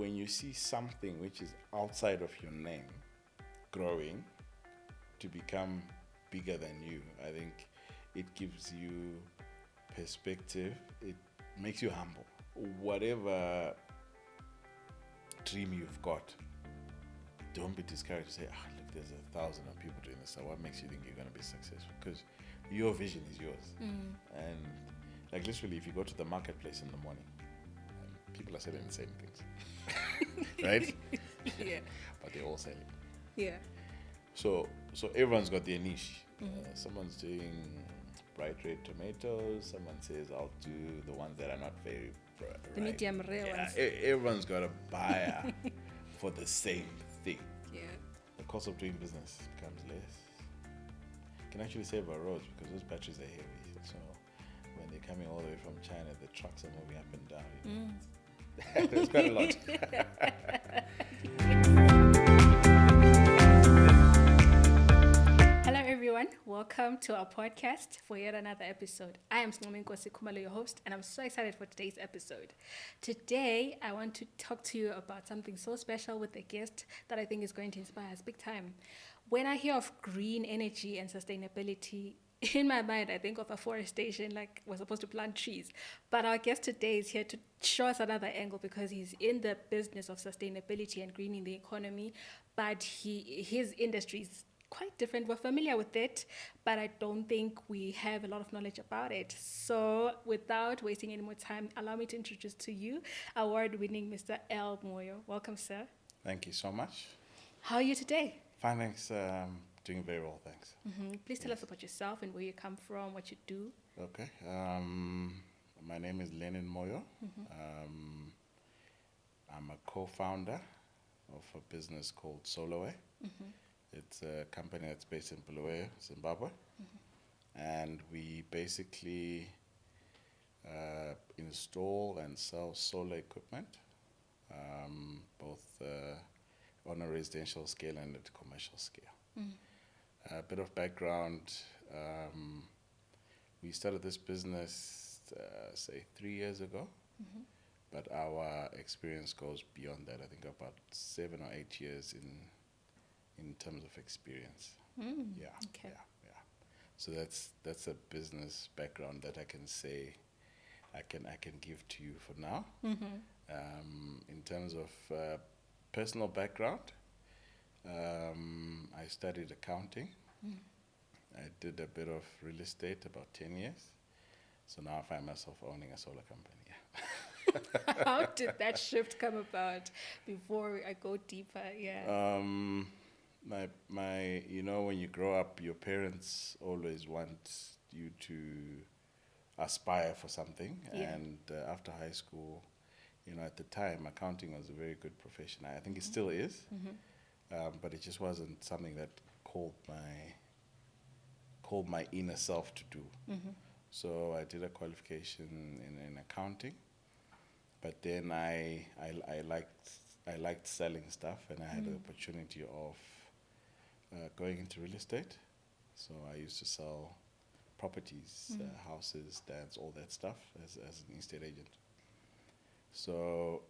when you see something which is outside of your name growing to become bigger than you, I think it gives you perspective. It makes you humble. Whatever dream you've got, don't be discouraged to say, look, there's 1,000 of people doing this. So what makes you think you're going to be successful? Because your vision is yours. And like literally, if you go to the marketplace in the morning, people are selling the same things, right? Yeah. But they're all selling. Yeah. So everyone's got their niche. Someone's doing bright red tomatoes. Someone says, I'll do the ones that are not very bright. The medium rare ones. Everyone's got a buyer for the same thing. Yeah. The cost of doing business becomes less. You can actually save our roads because those batteries are heavy. So when they're coming all the way from China, the trucks are moving up and down. There's quite a lot. Hello everyone, welcome to our podcast for yet another episode. I am Nkosi Kumalo, your host, and I'm so excited for today's episode. Today, I want to talk to you about something so special with a guest that I think is going to inspire us big time. When I hear of green energy and sustainability, in my mind, I think of afforestation, like we're supposed to plant trees. But our guest today is here to show us another angle because he's in the business of sustainability and greening the economy, but his industry is quite different. We're familiar with it, but I don't think we have a lot of knowledge about it. So without wasting any more time, allow me to introduce to you award-winning Mr. L. Moyo. Welcome, sir. Thank you so much. How are you today? Fine, thanks. Doing very well, thanks. Please tell us about yourself and where you come from, what you do. Okay. My name is Lenin Moyo. I'm a co-founder of a business called Solaway. It's a company that's based in Bulawayo, Zimbabwe. And we basically install and sell solar equipment, both on a residential scale and at a commercial scale. A bit of background, we started this business, say 3 years ago, but our experience goes beyond that. I think about 7 or 8 years in terms of experience. Yeah. So that's a business background that I can say I can give to you for now. In terms of personal background, I studied accounting. I did a bit of real estate, about 10 years. So now I find myself owning a solar company. How did that shift come about? Before I go deeper, My when you grow up, your parents always want you to aspire for something. And after high school, at the time, accounting was a very good profession. I think it still is. But it just wasn't something that called my inner self to do. So I did a qualification in accounting, but then I liked selling stuff, and I had the opportunity of going into real estate. So I used to sell properties, houses, stands, all that stuff as an estate agent. So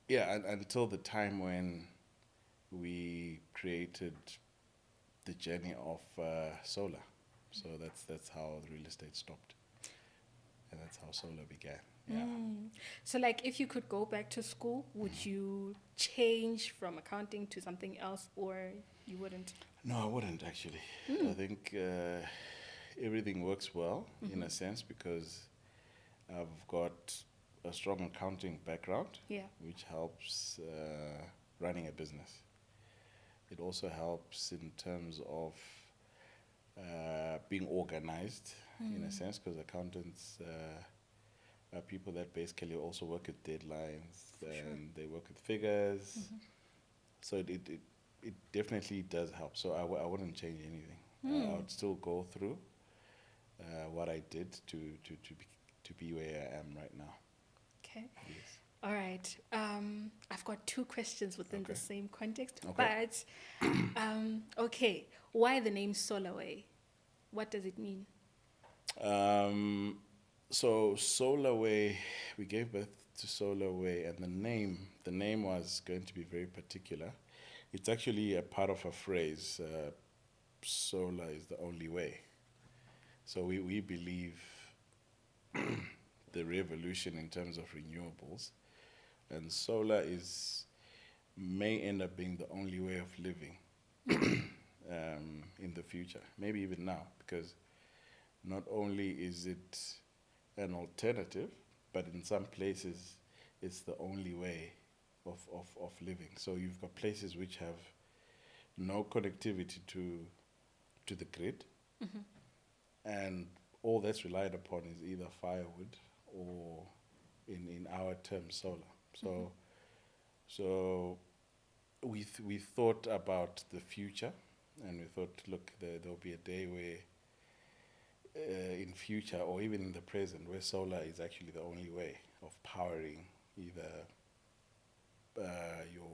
until the time when we created the journey of solar. So that's how the real estate stopped, and that's how solar began. So like if you could go back to school, would you change from accounting to something else, or you wouldn't? No, I wouldn't actually. I think everything works well in a sense because I've got a strong accounting background, which helps running a business. It also helps in terms of being organized in a sense, because accountants are people that basically also work with deadlines and they work with figures. So it definitely does help. So I wouldn't change anything. I would still go through what I did to be where I am right now. Okay. Yes. All right. I've got 2 questions within the same context. Okay. But, okay. Why the name Solaway? What does it mean? So Solaway, we gave birth to Solar Way, and the name was going to be very particular. It's actually a part of a phrase. Solar is the only way. So we believe the revolution in terms of renewables, and solar may end up being the only way of living in the future, maybe even now, because not only is it an alternative, but in some places it's the only way of living. So you've got places which have no connectivity to the grid, and all that's relied upon is either firewood or, in our terms, solar. So we thought about the future, and we thought, look, there'll be a day where, in future or even in the present, where solar is actually the only way of powering either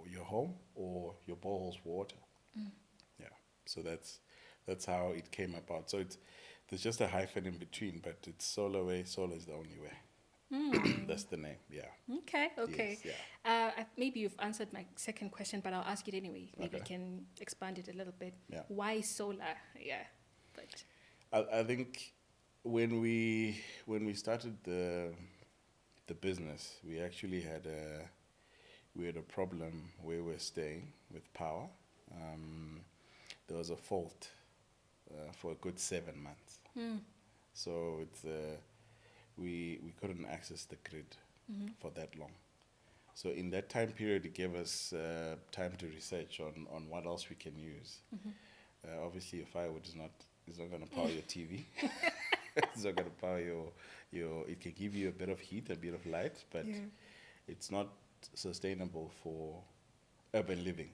your home or your borehole's water. Yeah. So that's how it came about. So there's just a hyphen in between, but it's Solar Way. Solar is the only way. That's the name. Yeah. Okay. Yes, yeah. Maybe you've answered my second question, but I'll ask it anyway. Maybe you Okay. can expand it a little bit. Yeah. Why solar? Yeah. But I think when we started the business, we actually had a problem where we're staying with power. There was a fault for a good 7 months. So we couldn't access the grid for that long. So in that time period, it gave us time to research on what else we can use. Obviously, your firewood is not going to power your TV. It's not going to power your. It can give you a bit of heat, a bit of light, but it's not sustainable for urban living.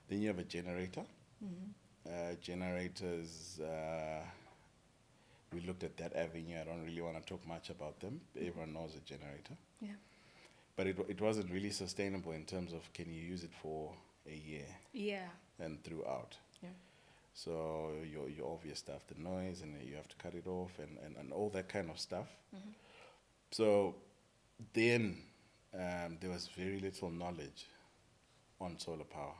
Then you have a generator. Generators. We looked at that avenue. I don't really want to talk much about them. Everyone knows a generator. yeah. But it wasn't really sustainable in terms of, can you use it for a year Yeah. and throughout. Yeah. So your obvious stuff, the noise, and you have to cut it off, and all that kind of stuff. So then there was very little knowledge on solar power,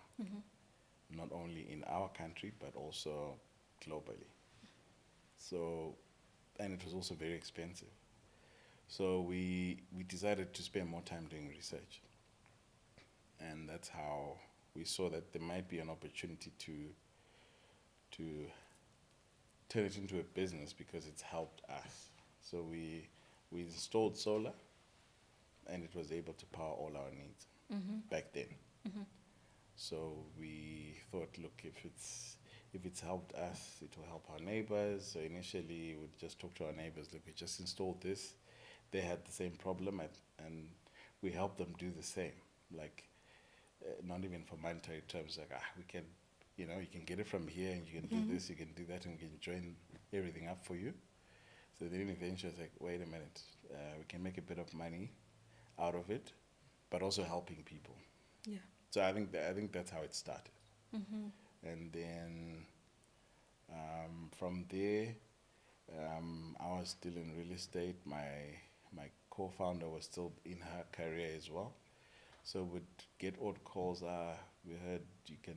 not only in our country, but also globally. So, and it was also very expensive. So we decided to spend more time doing research. And that's how we saw that there might be an opportunity to turn it into a business, because it's helped us. So we installed solar, and it was able to power all our needs back then. So we thought, look, if it's helped us, it will help our neighbors. So initially, we'd just talk to our neighbors, look, we just installed this. They had the same problem, and we helped them do the same. Like, not even for monetary terms, like, we can, you can get it from here, and you can do this, you can do that, and we can join everything up for you. So then eventually it's like, wait a minute, we can make a bit of money out of it, but also helping people. Yeah. So I think that's how it started. And then from there, I was still in real estate. My co-founder was still in her career as well. So we'd get odd calls. We heard you can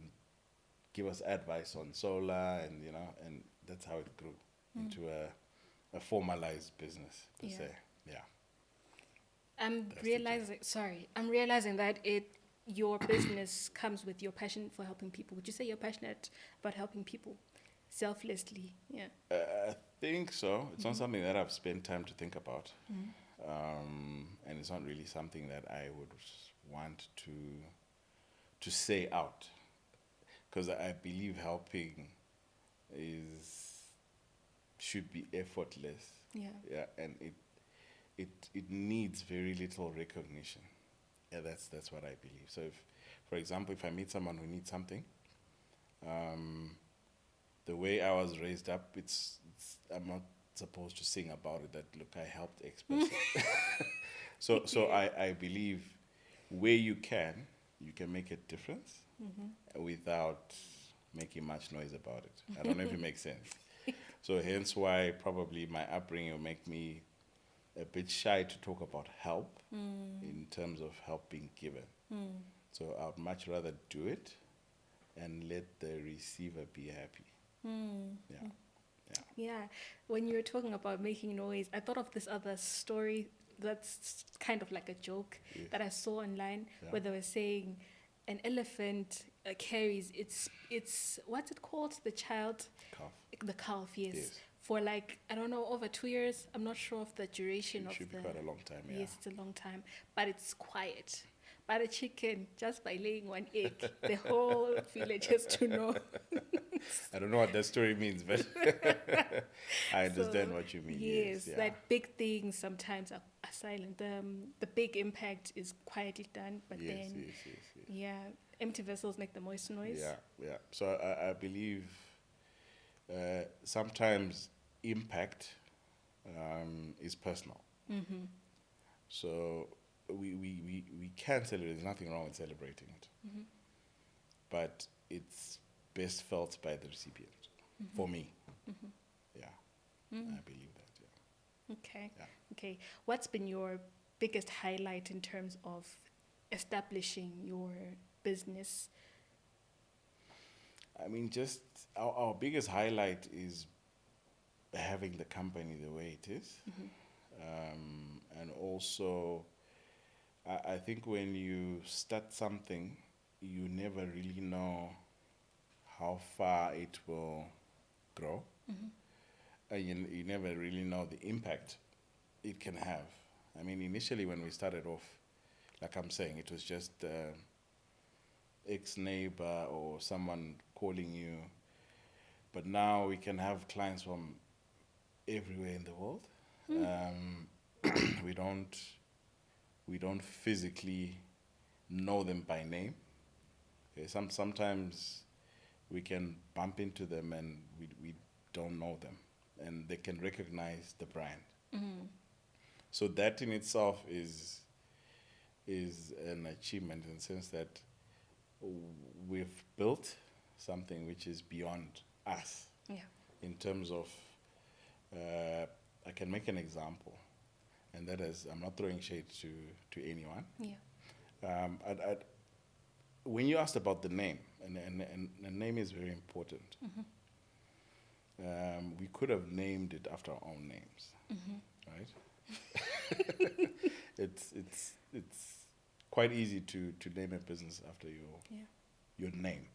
give us advice on solar, and that's how it grew into a formalized business, per se. Yeah. I'm realizing that your business comes with your passion for helping people. Would you say you're passionate about helping people selflessly? Yeah. I think so. It's not something that I've spent time to think about. And it's not really something that I would want to say out. Because I believe helping should be effortless. Yeah. Yeah, and it needs very little recognition. Yeah, that's what I believe. So for example, if I meet someone who needs something, the way I was raised up, I'm not supposed to sing about it, that, look, I helped X person. So I believe where you can make a difference without making much noise about it. I don't know if it makes sense. So hence why probably my upbringing will make me a bit shy to talk about help in terms of help being given. So I'd much rather do it and let the receiver be happy. Yeah. Yeah, when you were talking about making noise, I thought of this other story that's kind of like a joke that I saw online where they were saying an elephant carries its what's it called, the child, Calf. the calf, yes, Yes. for like, I don't know, over 2 years. I'm not sure of the duration It of should the. be quite a long time. Yeah. Yes, it's a long time, but it's quiet. But a chicken, just by laying one egg, the whole village has to know. I don't know what that story means, but I understand what you mean. Yes, Yes. Yeah. that big things sometimes are silent. The big impact is quietly done, but Yes. then, Yes. yeah, empty vessels make the most noise. Yeah. So I believe sometimes impact is personal. So we can celebrate. There's nothing wrong with celebrating it, but it's best felt by the recipient. For me, yeah, I believe that. Yeah. Okay. Yeah. Okay. What's been your biggest highlight in terms of establishing your business? I mean, just our biggest highlight is having the company the way it is. And also, I think when you start something, you never really know how far it will grow. And you never really know the impact it can have. I mean, initially when we started off, like I'm saying, it was just ex-neighbor or someone calling you. But now we can have clients from everywhere in the world. We don't physically know them by name. Okay, sometimes we can bump into them and we don't know them, and they can recognize the brand. So that in itself is an achievement in the sense that we've built something which is beyond us. Yeah. In terms of, I can make an example, and that is, I'm not throwing shade to anyone. Yeah. When you asked about the name, and the name is very important. We could have named it after our own names, right? It's quite easy to name a business after your name.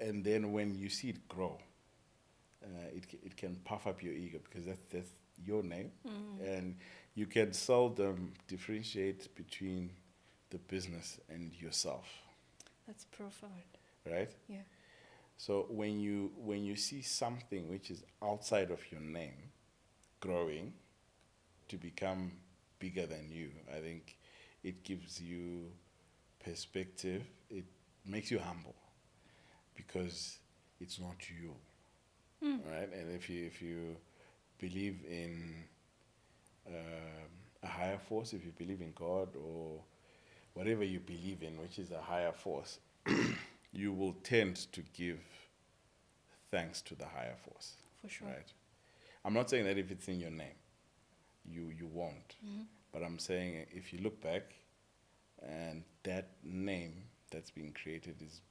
And then when you see it grow, it can puff up your ego because that's your name, and you can seldom differentiate between the business and yourself. That's profound. Right? Yeah. So when you see something which is outside of your name growing to become bigger than you, I think it gives you perspective. It makes you humble because it's not you, right? And if you believe in a higher force, if you believe in God or whatever you believe in, which is a higher force, you will tend to give thanks to the higher force. For sure. Right? I'm not saying that if it's in your name, you won't. But I'm saying if you look back and that name that's being created is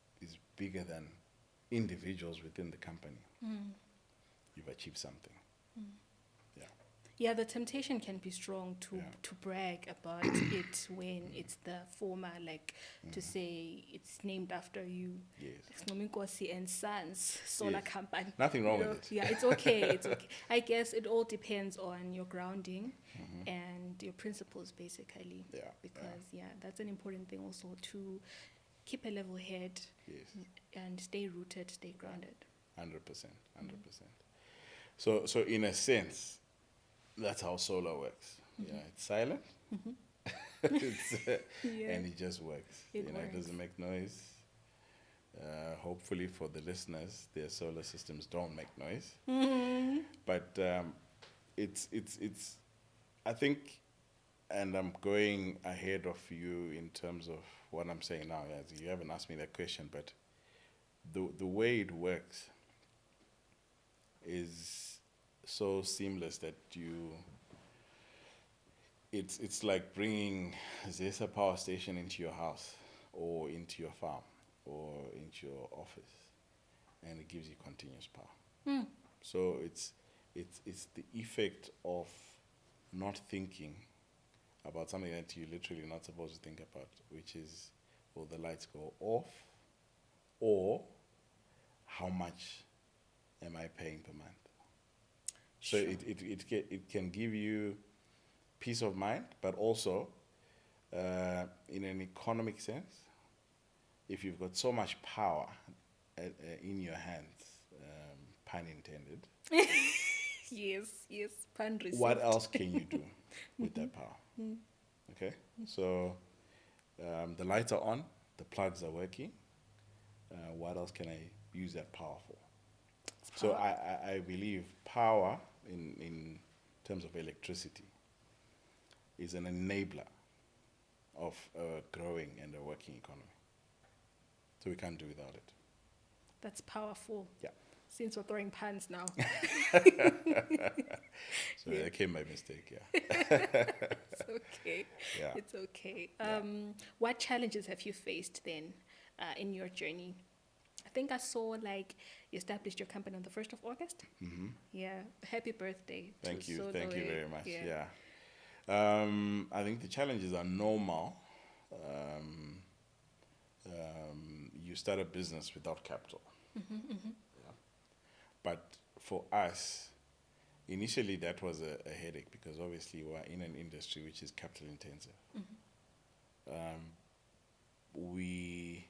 bigger than individuals within the company, you've achieved something. Yeah. Yeah, the temptation can be strong to brag about it when it's the former, like to say it's named after you. Yes. Nkosi and Sons solar Yes. company. Nothing wrong with it. Yeah, it's okay. It's okay. I guess it all depends on your grounding and your principles, basically. Yeah. Because that's an important thing also, to keep a level head. Yes. And stay rooted, stay grounded. 100%. So in a sense, that's how solar works. Yeah, it's silent. And it just works. It It works. doesn't make noise. Hopefully for the listeners, their solar systems don't make noise. But it's I think, and I'm going ahead of you in terms of what I'm saying now. As you haven't asked me that question, but the way it works is so seamless that it's like bringing Zesa power station into your house or into your farm or into your office, and it gives you continuous power. So it's the effect of not thinking about something that you're literally not supposed to think about, which is, will the lights go off, or how much am I paying per month? So Sure. it can give you peace of mind, but also in an economic sense, if you've got so much power in your hands, pun intended, Yes, pun received. what else can you do with that power? Okay, so the lights are on, the plugs are working. What else can I use that power for? So I believe power in terms of electricity is an enabler of a growing and a working economy. So we can't do without it. That's powerful. Yeah. Since we're throwing puns now. So that came by mistake, yeah. It's okay. Yeah. It's okay. What challenges have you faced then in your journey? I think I saw like you established your company on the 1st of August. Mm-hmm. Yeah. Happy birthday. Thank you. Solo Thank you A. very much. Yeah. Yeah. I think the challenges are normal. You start a business without capital. Yeah. But for us, initially that was a headache because obviously we're in an industry which is capital intensive. We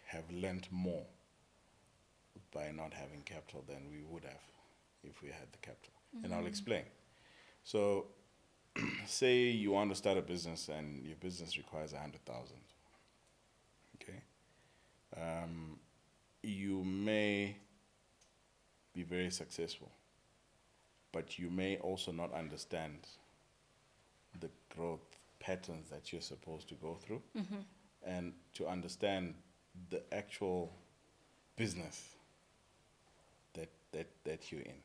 have learnt more by not having capital than we would have if we had the capital. And I'll explain. So say you want to start a business and your business requires 100,000. Okay. You may be very successful, but you may also not understand the growth patterns that you're supposed to go through, and to understand the actual business that you're in.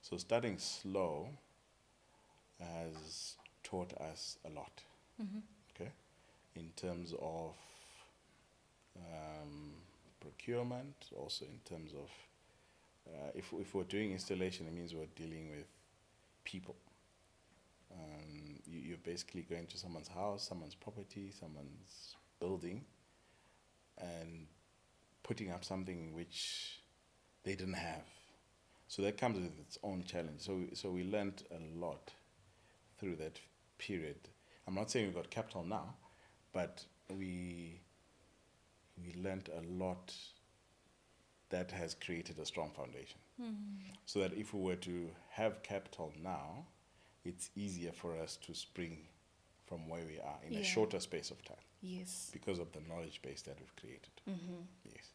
So starting slow has taught us a lot, okay, in terms of procurement, also in terms of if we're doing installation, it means we're dealing with people. You're basically going to someone's house, someone's property, someone's building, and putting up something which they didn't have. So that comes with its own challenge. So we learned a lot through that period. I'm not saying we got capital now, but we learned a lot that has created a strong foundation. So that if we were to have capital now, it's easier for us to spring from where we are in a shorter space of time Yes. because of the knowledge base that we've created. Yes.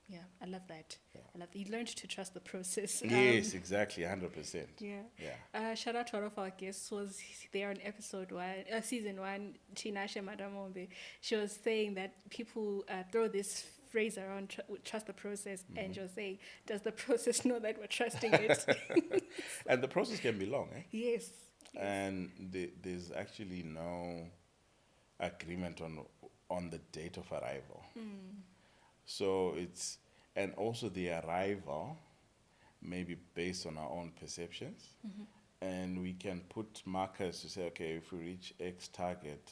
Yeah, I love that. Yeah. I love that. You learned to trust the process. Yes, exactly, 100%. Yeah. Yeah. Shout out to one of our guests who was there on episode 1, season 1, Chinashe Madamombe. She was saying that people throw this phrase around, trust the process, and she'll say, does the process know that we're trusting it? And the process can be long, eh? Yes. And there's actually no agreement on the date of arrival. So it's, and also the arrival may be based on our own perceptions. And we can put markers to say, okay, if we reach X target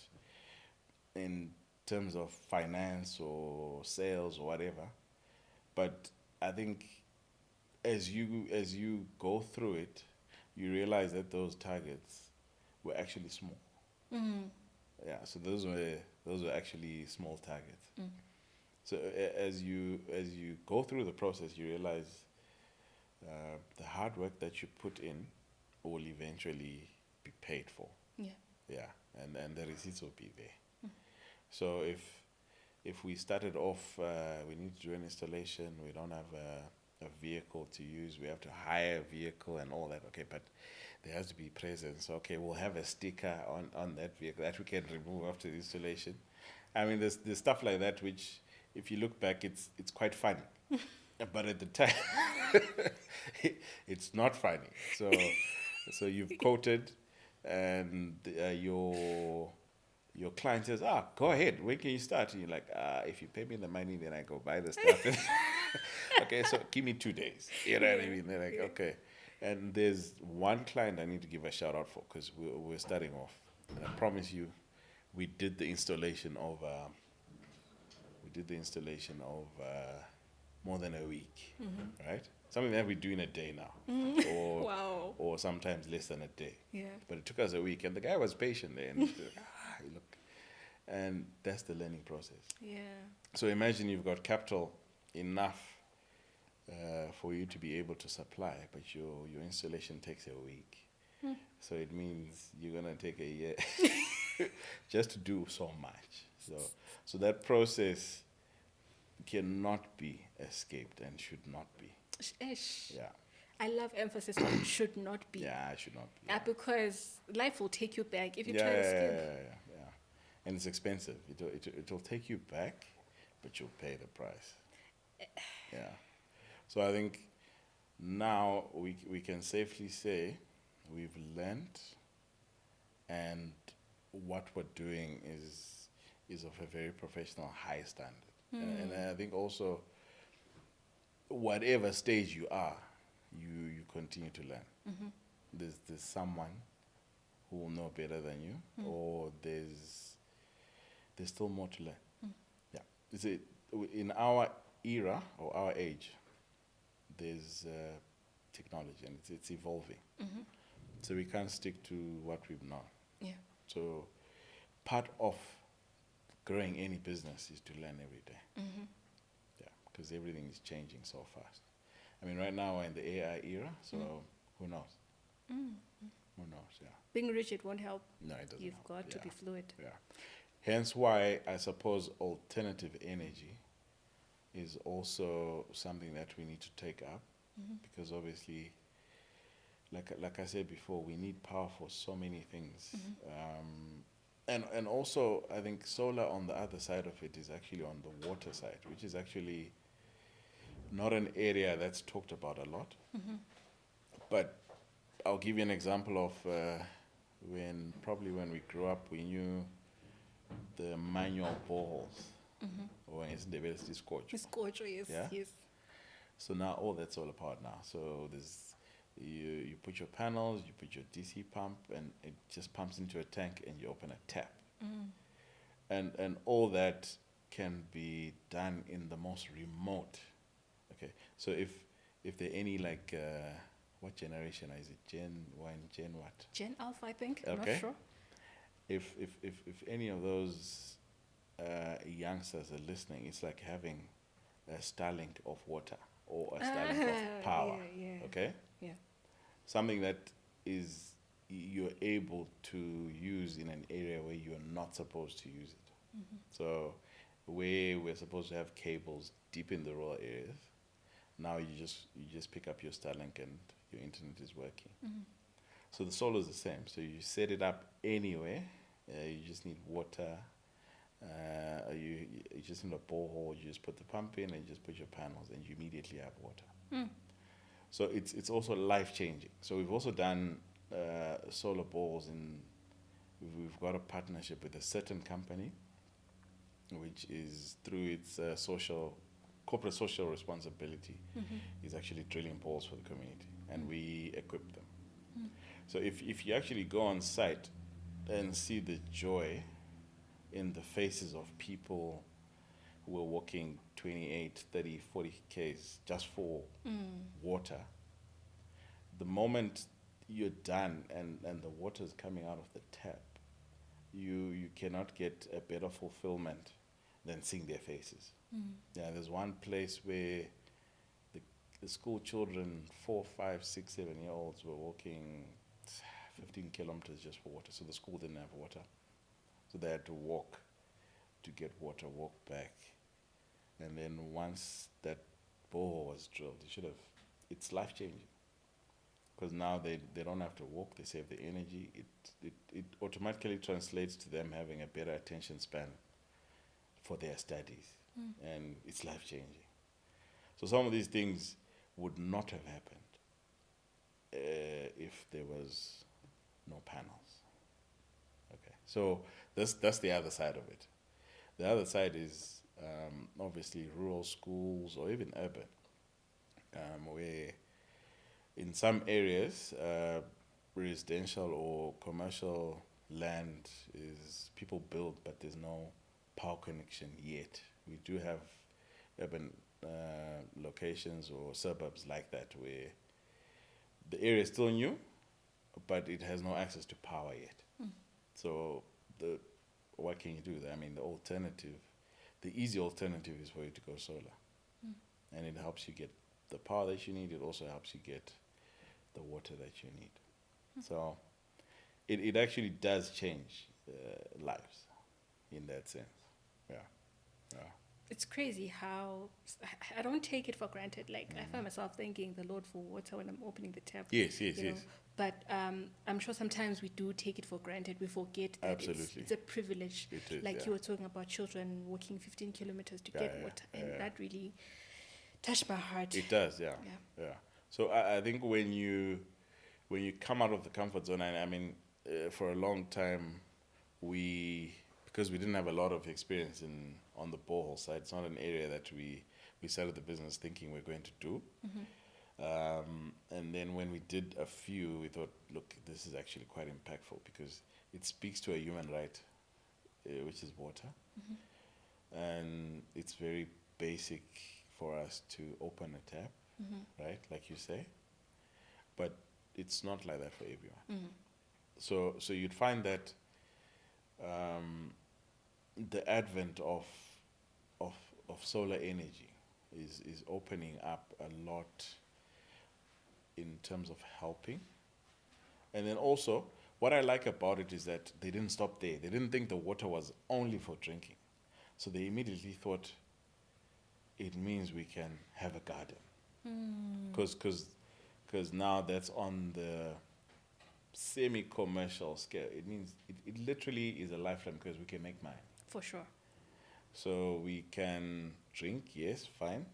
in terms of finance or sales or whatever. But I think as you go through it, you realize that those targets were actually small. Yeah, so those were actually small targets. So as you go through the process, you realize the hard work that you put in will eventually be paid for. Yeah, and the receipts will be there. So if we started off, we need to do an installation, we don't have a vehicle to use, we have to hire a vehicle and all that, okay, but there has to be presence. Okay, we'll have a sticker on that vehicle that we can remove after the installation. I mean, there's stuff like that which, if you look back, it's quite funny. But at the time, It's not funny. So you've quoted, and your client says, go ahead. When can you start? And you're like, if you pay me the money, then I go buy the stuff. Okay, so give me 2 days. You know what I mean? They're like, okay. And there's one client I need to give a shout out for, because we're starting off. And I promise you, we did the installation of more than a week, right? Something that we do in a day now, or Wow. or sometimes less than a day. Yeah. But it took us a week, and the guy was patient there, and he said, look, and that's the learning process. Yeah. So imagine you've got capital enough for you to be able to supply, but your installation takes a week. So it means you're gonna take a year just to do so much. So that process cannot be escaped and should not be. Ish. Yeah. I love emphasis on should not be. Yeah, it should not be. Because life will take you back if you Yeah, try to yeah, skip. yeah. And it's expensive. It'll take you back, but you'll pay the price. Yeah. So I think now we can safely say we've learned, and what we're doing is of a very professional, high standard. And I think also, whatever stage you are, you continue to learn. There's someone who will know better than you, or there's still more to learn. Yeah. In our era or our age, there's technology, and it's evolving. So we can't stick to what we've known. Yeah. So part of growing any business is to learn every day. Yeah, because everything is changing so fast. I mean, right now we're in the AI era, so who knows? Who knows, yeah. Being rigid won't help. No, it doesn't You've help. got to be fluid. Yeah. Hence why I suppose alternative energy is also something that we need to take up, because obviously, like I said before, we need power for so many things. And also, I think solar on the other side of it is actually on the water side, which is actually not an area that's talked about a lot. But I'll give you an example of when we grew up, we knew the manual boreholes. Or in the best Yes. Yeah? Yes. So now all that's all apart now. So there's you put your panels, you put your DC pump, and it just pumps into a tank, and you open a tap. And all that can be done in the most remote. Okay. So if there are any what generation is it? Gen 1, Gen what? Gen Alpha, I think. I'm Okay. not sure. If any of those youngsters are listening, it's like having a Starlink of water or a Starlink of power. Yeah. Okay? Yeah. Something that is you're able to use in an area where you're not supposed to use it. So where we're supposed to have cables deep in the rural areas, now you just pick up your Starlink and your internet is working. So the solar is the same. So you set it up anywhere. You just need water. You just need a borehole. You just put the pump in and you just put your panels, and you immediately have water. So it's also life changing. So we've also done solar boreholes we've got a partnership with a certain company, which is through its corporate social responsibility, is actually drilling boreholes for the community, and we equip them. So if you actually go on site and see the joy in the faces of people who are walking 28, 30, 40 Ks just for water, the moment you're done and the water is coming out of the tap, you cannot get a better fulfillment than seeing their faces. Yeah, there's one place where the school children, 4, 5, 6, 7-year-olds, were walking 15 kilometers just for water. So the school didn't have water. So they had to walk to get water, walk back. And then once that borehole was drilled, it's life-changing. Because now they don't have to walk, they save the energy. It automatically translates to them having a better attention span for their studies. And it's life-changing. So some of these things would not have happened if there was no panels. Okay, so that's the other side of it. The other side is obviously rural schools or even urban, where in some areas, residential or commercial land is people build, but there's no power connection yet. We do have urban locations or suburbs like that where the area is still new, but it has no access to power yet. So what can you do? I mean, the easy alternative is for you to go solar. And it helps you get the power that you need. It also helps you get the water that you need. So it actually does change lives in that sense. Yeah. It's crazy how I don't take it for granted. Like I find myself thanking the Lord for water when I'm opening the tap. Yes. But I'm sure sometimes we do take it for granted. We forget that it's a privilege. It is, like you were talking about children walking 15 kilometers to get water. And that really touched my heart. It does, yeah. So I think when you come out of the comfort zone, and I mean, for a long time, because we didn't have a lot of experience on the borehole side, it's not an area that we started the business thinking we're going to do. And then when we did a few, we thought, look, this is actually quite impactful because it speaks to a human right, which is water. And it's very basic for us to open a tap, right, like you say. But it's not like that for everyone. So you'd find that the advent of solar energy is opening up a lot in terms of helping. And then also, what I like about it is that they didn't stop there. They didn't think the water was only for drinking. So they immediately thought it means we can have a garden. Because now that's on the semi-commercial scale. It means it literally is a lifeline because we can make money. For sure. So we can drink, yes, fine.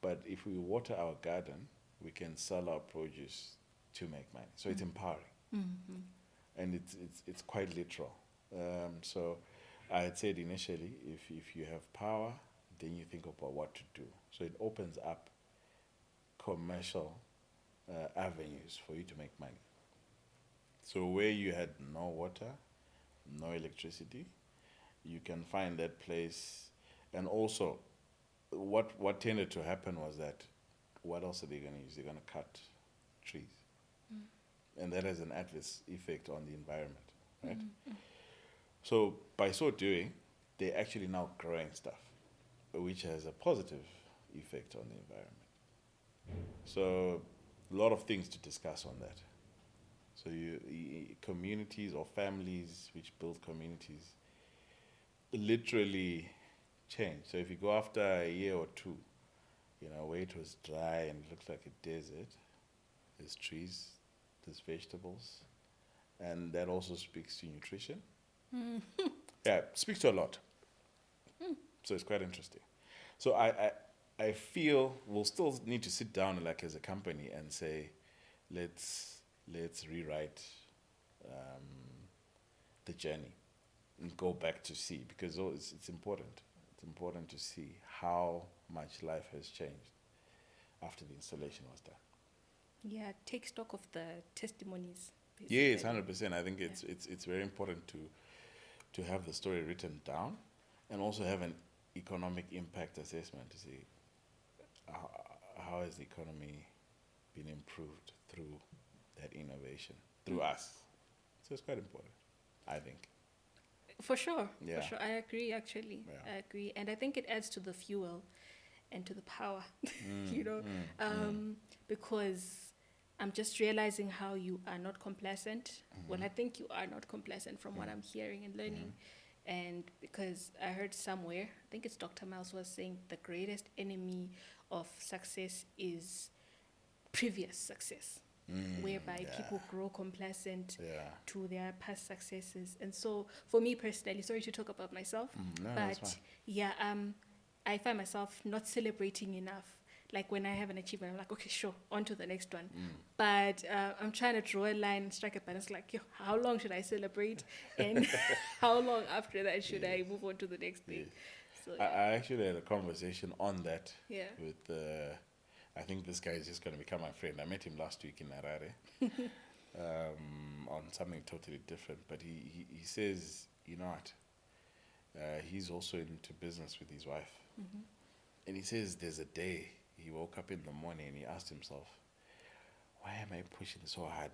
But if we water our garden, we can sell our produce to make money. So it's empowering. And it's quite literal. So I had said initially, if you have power, then you think about what to do. So it opens up commercial avenues for you to make money. So where you had no water, no electricity, you can find that place. And also, what tended to happen was that, what else are they going to use? They're going to cut trees. And that has an adverse effect on the environment, right? So by so doing, they're actually now growing stuff, which has a positive effect on the environment. So a lot of things to discuss on that. So communities or families which build communities literally change. So if you go after a year or two, where it was dry and it looks like a desert, there's trees, there's vegetables, and that also speaks to nutrition. Yeah, it speaks to a lot. So it's quite interesting. So I feel we'll still need to sit down like as a company and say, let's rewrite the journey and go back to see, because it's important. It's important to see how much life has changed after the installation was done. Yeah, take stock of the testimonies. Yes, 100%. I think it's very important to have the story written down, and also have an economic impact assessment to see how has the economy been improved through that innovation, through us. So it's quite important, I think. For sure. Yeah. For sure. I agree, actually. Yeah. I agree. And I think it adds to the fuel and to the power, because I'm just realizing how you are not complacent. Well, I think you are not complacent from what I'm hearing and learning. And because I heard somewhere, I think it's Dr. Miles was saying, the greatest enemy of success is previous success, whereby people grow complacent to their past successes. And so for me personally, sorry to talk about myself, No, but I find myself not celebrating enough like when I have an achievement, I'm like, okay, sure, on to the next one. But I'm trying to draw a line, strike a balance. Like, yo, how long should I celebrate, and how long after that should I move on to the next thing? So I actually had a conversation on that yeah. with, I think this guy is just going to become my friend. I met him last week in Harare on something totally different. But he says, you know what, he's also into business with his wife. And he says there's a day he woke up in the morning and he asked himself, why am I pushing so hard?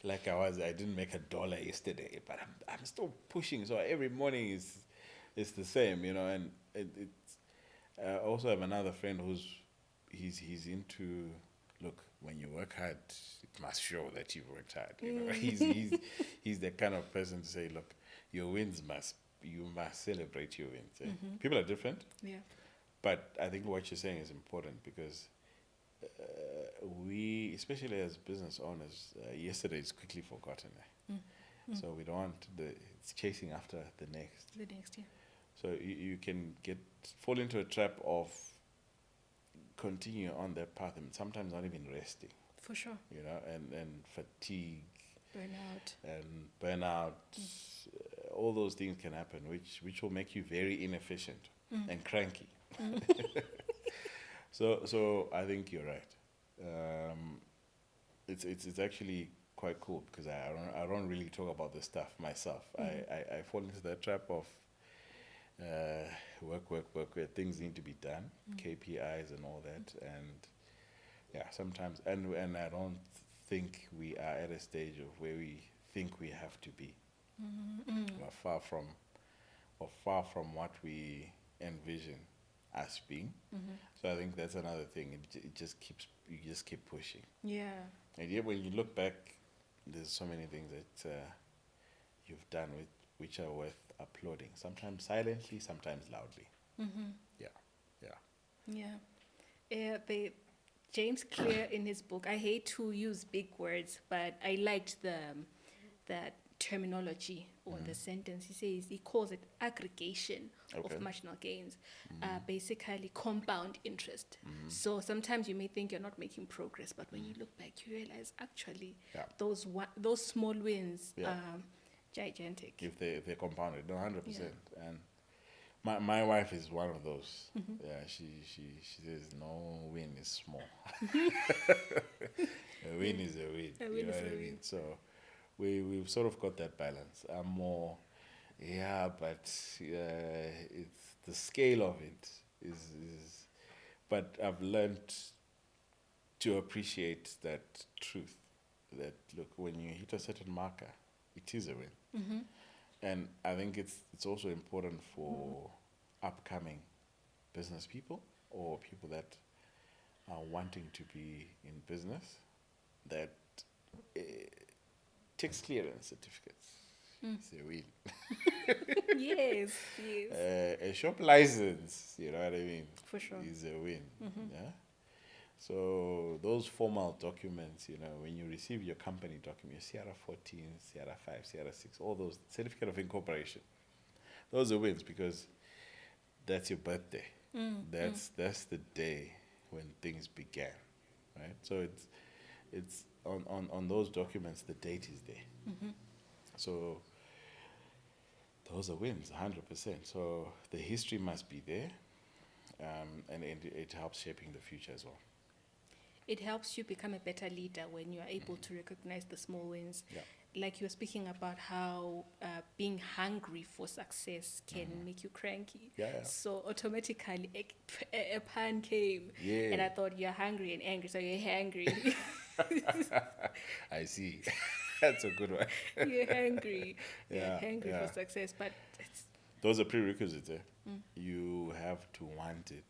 Like I didn't make $1 yesterday, but I'm still pushing. So every morning is the same, you know. And it's I also have another friend he's into, look, when you work hard, it must show that you've worked hard. You know, he's the kind of person to say, look, your wins you must celebrate your wins. Eh? People are different. Yeah. But I think what you're saying is important because we, especially as business owners, yesterday is quickly forgotten. So we don't want it's chasing after the next. The next year. So you can fall into a trap of continue on that path and sometimes not even resting. For sure. You know, and fatigue. Burnout. All those things can happen, which will make you very inefficient and cranky. So I think you're right. It's actually quite cool because I don't really talk about this stuff myself. I fall into that trap of work where things need to be done, KPIs and all that, and yeah, sometimes and I don't think we are at a stage of where we think we have to be. We're far from what we envision us being. So I think that's another thing. You just keep pushing. Yeah. And yet when you look back, there's so many things that you've done which are worth applauding. Sometimes silently, sometimes loudly. Yeah. James Clear in his book, I hate to use big words, but I liked that terminology or the sentence. He calls it aggregation of marginal gains, basically compound interest. So sometimes you may think you're not making progress, but when you look back, you realize actually those small wins are gigantic. If they're compounded, no, 100%. And my wife is one of those. Yeah, she says no win is small. A win is a win. You know what I mean? So we've sort of got that balance. I'm more, but it's the scale of it is. But I've learned to appreciate that truth. That look, when you hit a certain marker, it is a win. And I think it's also important for upcoming business people or people that are wanting to be in business that takes clearance certificates. It's a win. Yes. A shop license, you know what I mean? For sure. Is a win. Yeah. So those formal documents, you know, when you receive your company document, your CRA 14, CRA 5, CRA 6, all those, certificate of incorporation, those are wins because that's your birthday. That's the day when things began, right? So it's on those documents, the date is there. So those are wins, 100%. So the history must be there, and it helps shaping the future as well. It helps you become a better leader when you are able to recognize the small wins. Yeah. Like you were speaking about how being hungry for success can make you cranky. Yeah. So automatically a pan came, Yeah. and I thought you're hungry and angry, so you're hangry. I see. That's a good one. You're hangry. You're Yeah, hangry yeah. for success, but it's Those are prerequisites. You have to want it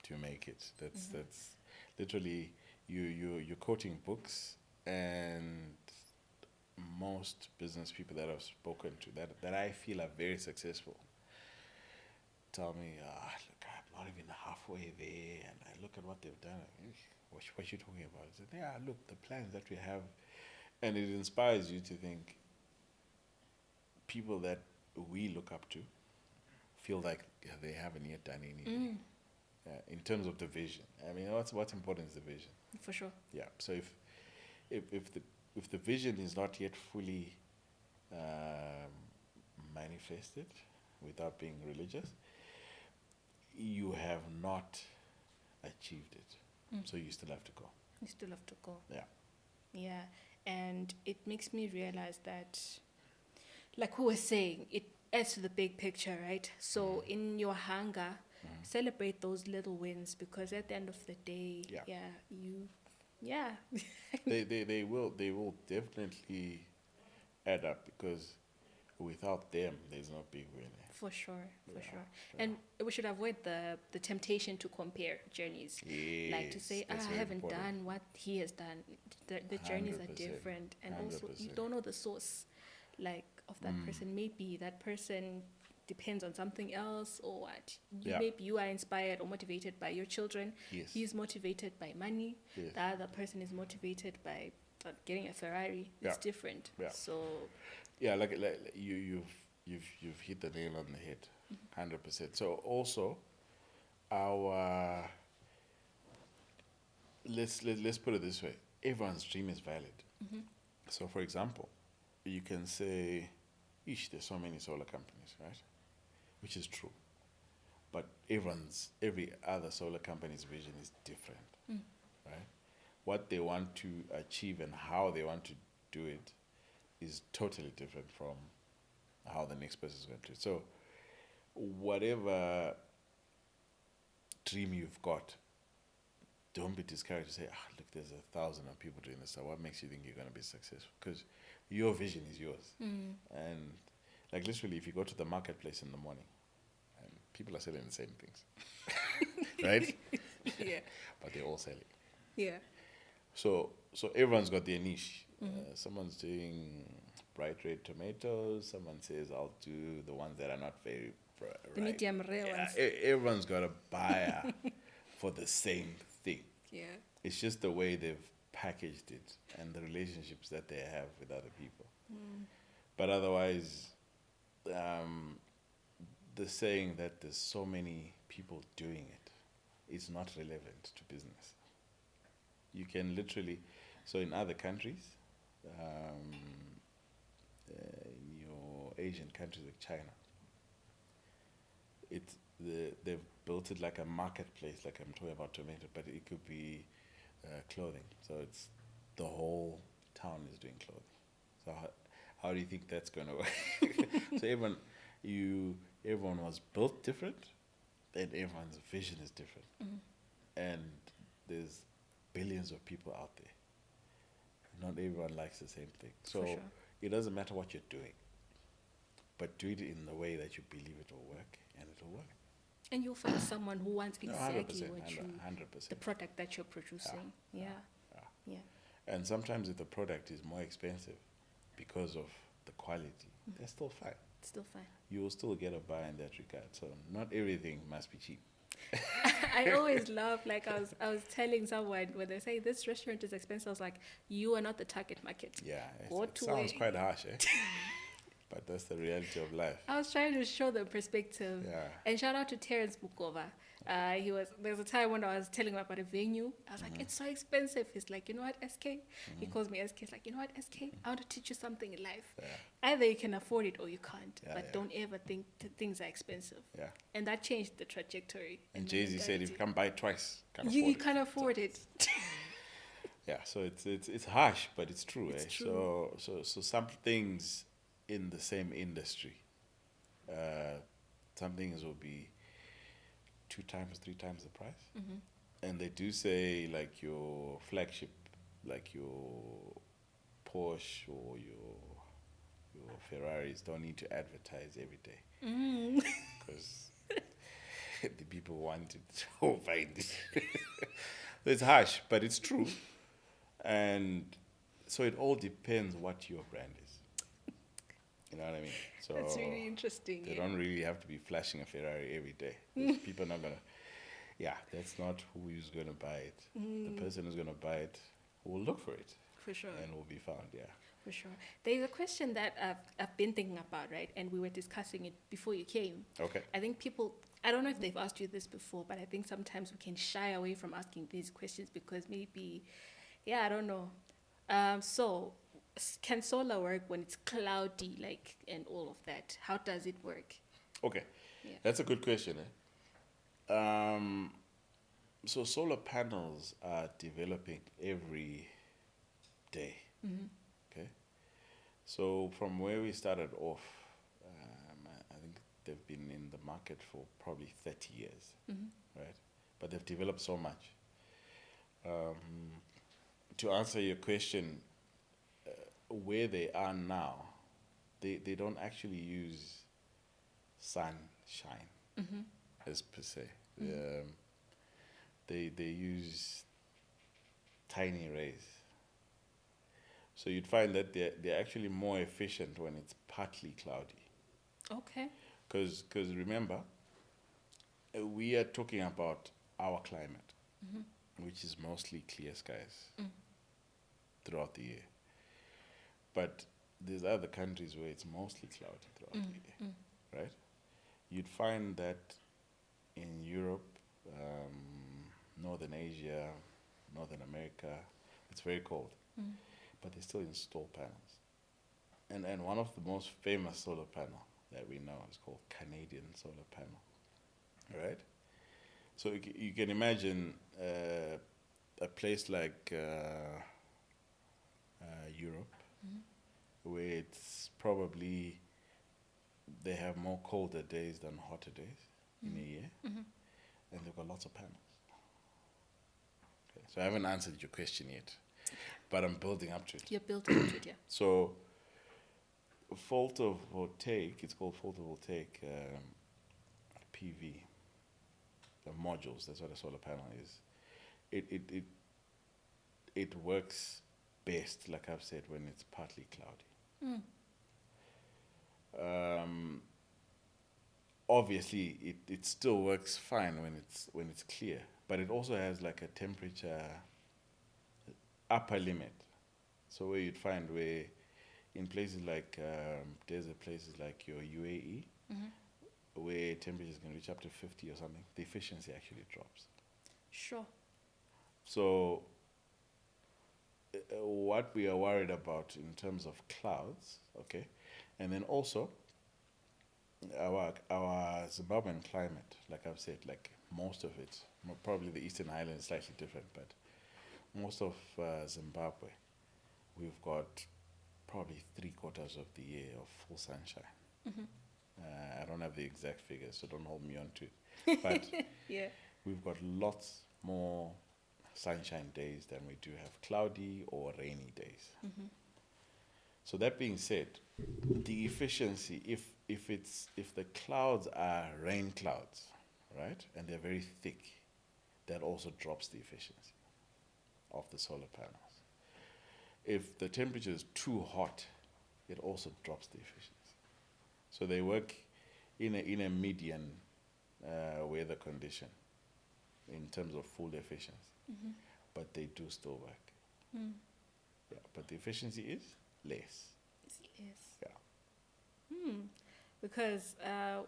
to make it. That's literally you're quoting books, and most business people that I've spoken to that I feel are very successful tell me, look, I'm not even halfway there, and I look at what they've done. What you talking about? I said, yeah, look, the plans that we have, and it inspires you to think. People that we look up to feel like they haven't yet done anything. in terms of the vision. I mean, what's important is the vision. For sure. Yeah. So if the vision is not yet fully manifested, without being religious, you have not achieved it. So you still have to go. You still have to go. Yeah. Yeah. And it makes me realize that, like we were saying, it adds to the big picture, right? So in your hunger, celebrate those little wins, because at the end of the day, they will definitely add up, because without them, there's no big winner. For sure. And we should avoid the temptation to compare journeys. Yes, like to say, I haven't important. done what he has done. The journeys are 100%, different. And also, you 100%. don't know the source, like, of that person. Maybe that person depends on something else, or what. Maybe you are inspired or motivated by your children. Yes. He's motivated by money. Yes. The other person is motivated by getting a Ferrari. It's different. Yeah. So Yeah, like you've hit the nail on the head, 100%. So also, our let's put it this way: everyone's dream is valid. So, for example, you can say, "Ish, there's so many solar companies, right?" Which is true, but every other solar company's vision is different, right? What they want to achieve and how they want to do it is totally different from how the next person is going to do it. So whatever dream you've got, don't be discouraged to say, look, there's 1,000 of people doing this. So what makes you think you're going to be successful? Because your vision is yours. And like literally, if you go to the marketplace in the morning, and people are selling the same things, right? yeah. But they're all selling. Yeah. So everyone's got their niche. Someone's doing bright red tomatoes. Someone says, I'll do the ones that are not very bright. The medium rare ones. Everyone's got a buyer for the same thing. Yeah. It's just the way they've packaged it and the relationships that they have with other people. But otherwise, the saying that there's so many people doing it is not relevant to business. You can literally, so in other countries, in your Asian countries like China, they've built it like a marketplace, like I'm talking about tomato, but it could be clothing. So it's the whole town is doing clothing. So how do you think that's going to work? So everyone was built different, and everyone's vision is different, and there's billions of people out there. Not everyone likes the same thing. So For sure. It doesn't matter what you're doing, but do it in the way that you believe it will work, and it will work. And you'll find someone who wants No, exactly 100%, what you, 100%. the product that you're producing. Yeah. And sometimes if the product is more expensive because of the quality, they're still fine. Still fine. You will still get a buy in that regard. So not everything must be cheap. I always love, like I was telling someone when they say this restaurant is expensive, I was like, you are not the target market. Yeah, It sounds quite harsh, eh? But that's the reality of life. I was trying to show the perspective. Yeah. And shout out to Terence Bukova. There's a time when I was telling him about a venue. I was like, it's so expensive. He's like, you know what, SK? He calls me SK. He's like, you know what, SK? I want to teach you something in life. Yeah. Either you can afford it or you can't. Yeah, but yeah. don't ever think things are expensive. Yeah. And that changed the trajectory. And Jay-Z said, if you can't buy it twice, you can't afford it. Yeah, so it's harsh, but it's true. It's eh? true. So some things in the same industry, some things will be 2 times, 3 times the price. And they do say, like, your flagship, like your Porsche or your Ferraris don't need to advertise every day because the people want it to find it. It's harsh, but it's true. And so it all depends what your brand is. You know what I mean? So That's really interesting. they don't really have to be flashing a Ferrari every day. People are not going to... Yeah, that's not who's going to buy it. The person who's going to buy it will look for it. For sure. And will be found, yeah. For sure. There's a question that I've been thinking about, right? And we were discussing it before you came. Okay. I think people, I don't know if they've asked you this before, but I think sometimes we can shy away from asking these questions because maybe, yeah, I don't know. Can solar work when it's cloudy, like, and all of that? How does it work? Okay. Yeah. That's a good question. So solar panels are developing every day. Mm-hmm. Okay. So from where we started off, I think they've been in the market for probably 30 years, Mm-hmm. right? But they've developed so much. To answer your question, where they are now, they don't actually use sunshine Mm-hmm. as per se. Mm-hmm. They use tiny rays. So you'd find that they're actually more efficient when it's partly cloudy. Okay. Because remember, we are talking about our climate, which is mostly clear skies throughout the year. But there's other countries where it's mostly cloudy throughout the year, right? You'd find that in Europe, Northern Asia, Northern America, it's very cold, but they still install panels. And one of the most famous solar panel that we know is called Canadian solar panel, right? So you can imagine a place like Europe, where it's probably they have more colder days than hotter days in a year, and they've got lots of panels. Okay. So I haven't answered your question yet, but I'm building up to it. You're built into it, yeah. So photovoltaic, it's called photovoltaic PV, the modules, that's what a solar panel is. It works best, like I've said, when it's partly cloudy. Obviously, it still works fine when it's clear, but it also has like a temperature upper limit. So where you'd find where in places like desert places like your UAE, where temperatures can reach up to 50 or something, the efficiency actually drops. Sure. So what we are worried about in terms of clouds, okay, and then also our Zimbabwean climate, like I've said, like most of it, probably the Eastern Highlands is slightly different, but most of Zimbabwe, we've got probably 3/4 of the year of full sunshine. I don't have the exact figures, so don't hold me on to it. But Yeah. we've got lots more sunshine days than we do have cloudy or rainy days. So that being said, the efficiency, if the clouds are rain clouds, right, and they're very thick, that also drops the efficiency of the solar panels. If the temperature is too hot, it also drops the efficiency. So they work in a median weather condition in terms of full efficiency, but they do still work. Yeah, but the efficiency is less. Yes. Yeah. Because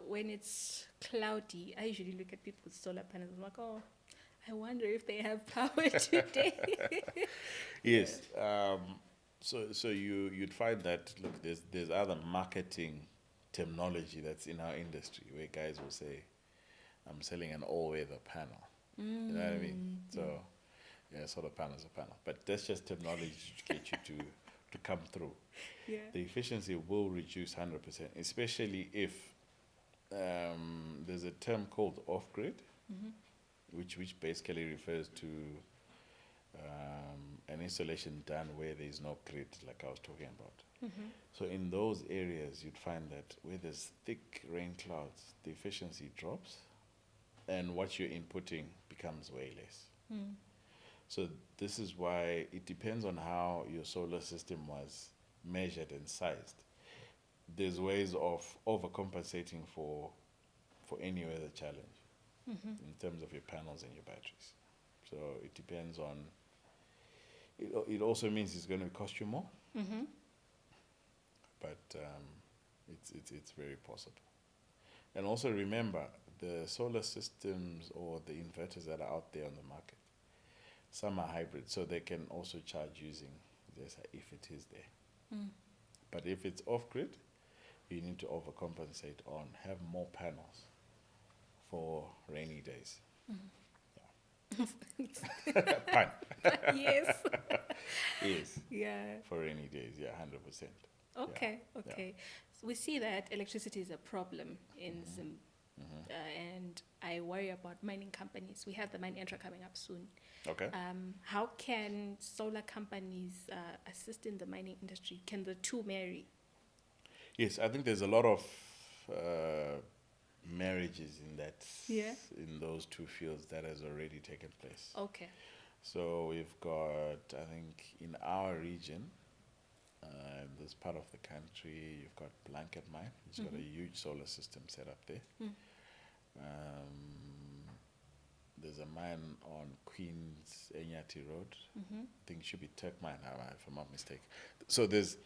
when it's cloudy, I usually look at people with solar panels. I'm like, oh, I wonder if they have power today. Yes. So you'd find that, look, there's other marketing terminology that's in our industry where guys will say, I'm selling an all-weather panel. You know what I mean? So yeah, solar panel is a panel, but that's just terminology to get you to come through. Yeah. The efficiency will reduce 100%, especially if there's a term called off-grid, which basically refers to an installation done where there's no grid, like I was talking about. So in those areas, you'd find that where there's thick rain clouds, the efficiency drops, and what you're inputting becomes way less. So this is why it depends on how your solar system was measured and sized. There's ways of overcompensating for any weather challenge in terms of your panels and your batteries. So it depends on. It also means it's going to cost you more, but it's very possible. And also remember, the solar systems or the inverters that are out there on the market, some are hybrid, so they can also charge using this if it is there. But if it's off-grid, you need to overcompensate on have more panels for rainy days. Pun. Yes. Yes. Yeah. For rainy days, 100%. Okay. Yeah. Okay. So we see that electricity is a problem in Zim. And I worry about mining companies. We have the mine entry coming up soon. Okay. How can solar companies assist in the mining industry? Can the two marry? Yes, I think there's a lot of marriages in that, in those two fields that has already taken place. Okay. So we've got, I think, in our region, this part of the country, you've got Blanket Mine, which has got a huge solar system set up there. There's a mine on Queens Enyati Road. I think it should be Turk Mine, if I'm not mistaken. So there's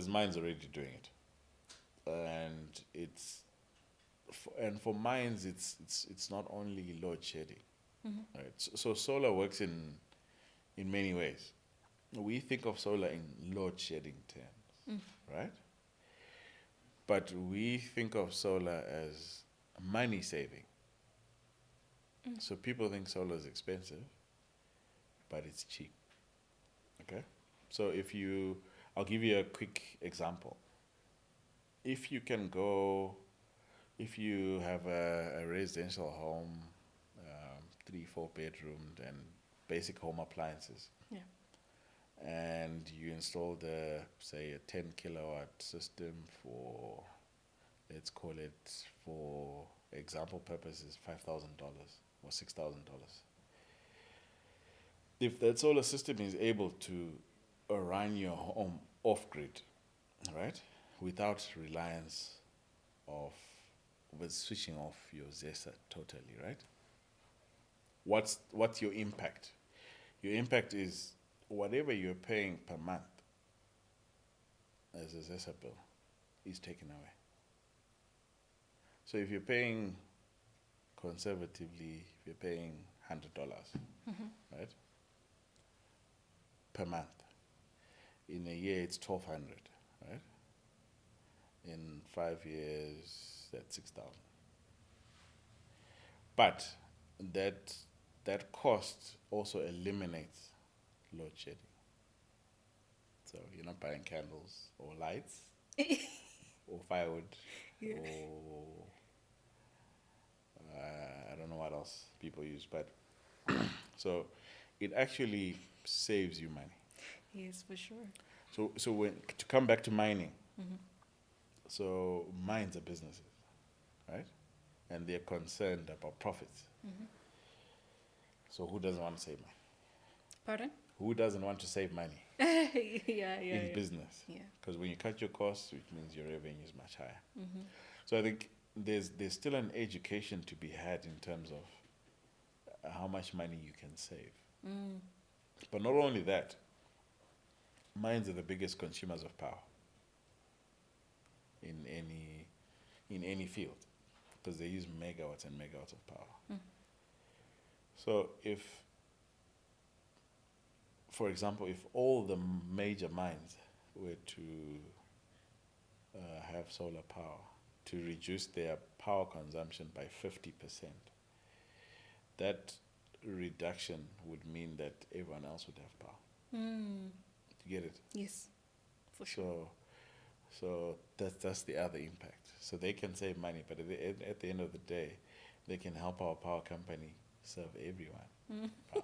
mines already doing it, and for mines, it's not only load shedding. Right? So solar works in many ways. We think of solar in load shedding terms, right? But we think of solar as money saving. So people think solar is expensive, but it's cheap. Okay? So I'll give you a quick example. If you have a residential home, 3-4 bedroomed and basic home appliances, and you install say a 10 kilowatt system for, let's call it for example purposes, $5,000 or $6,000. If that solar system is able to run your home off grid, right, without reliance with switching off your ZESA totally, right? What's your impact? Your impact is whatever you're paying per month as a ZESA bill is taken away. So if you're paying conservatively, if you're paying $100, right, per month, in a year it's $1,200, right? In 5 years, that's $6,000. But that cost also eliminates load shedding. So you're not buying candles or lights or firewood or I don't know what else people use, but so it actually saves you money. Yes, for sure. So to come back to mining, so mines are businesses, right? And they're concerned about profits. So who doesn't want to save money? Pardon? Who doesn't want to save money in business? Yeah. Because when you cut your costs, which means your revenue is much higher. So I think there's still an education to be had in terms of how much money you can save. But not only that, mines are the biggest consumers of power in any field, because they use megawatts and megawatts of power. So for example, if all the major mines were to have solar power to reduce their power consumption by 50%, that reduction would mean that everyone else would have power. You get it? Yes, for sure. So that's the other impact. So they can save money, but at the end of the day, they can help our power company serve everyone. Power.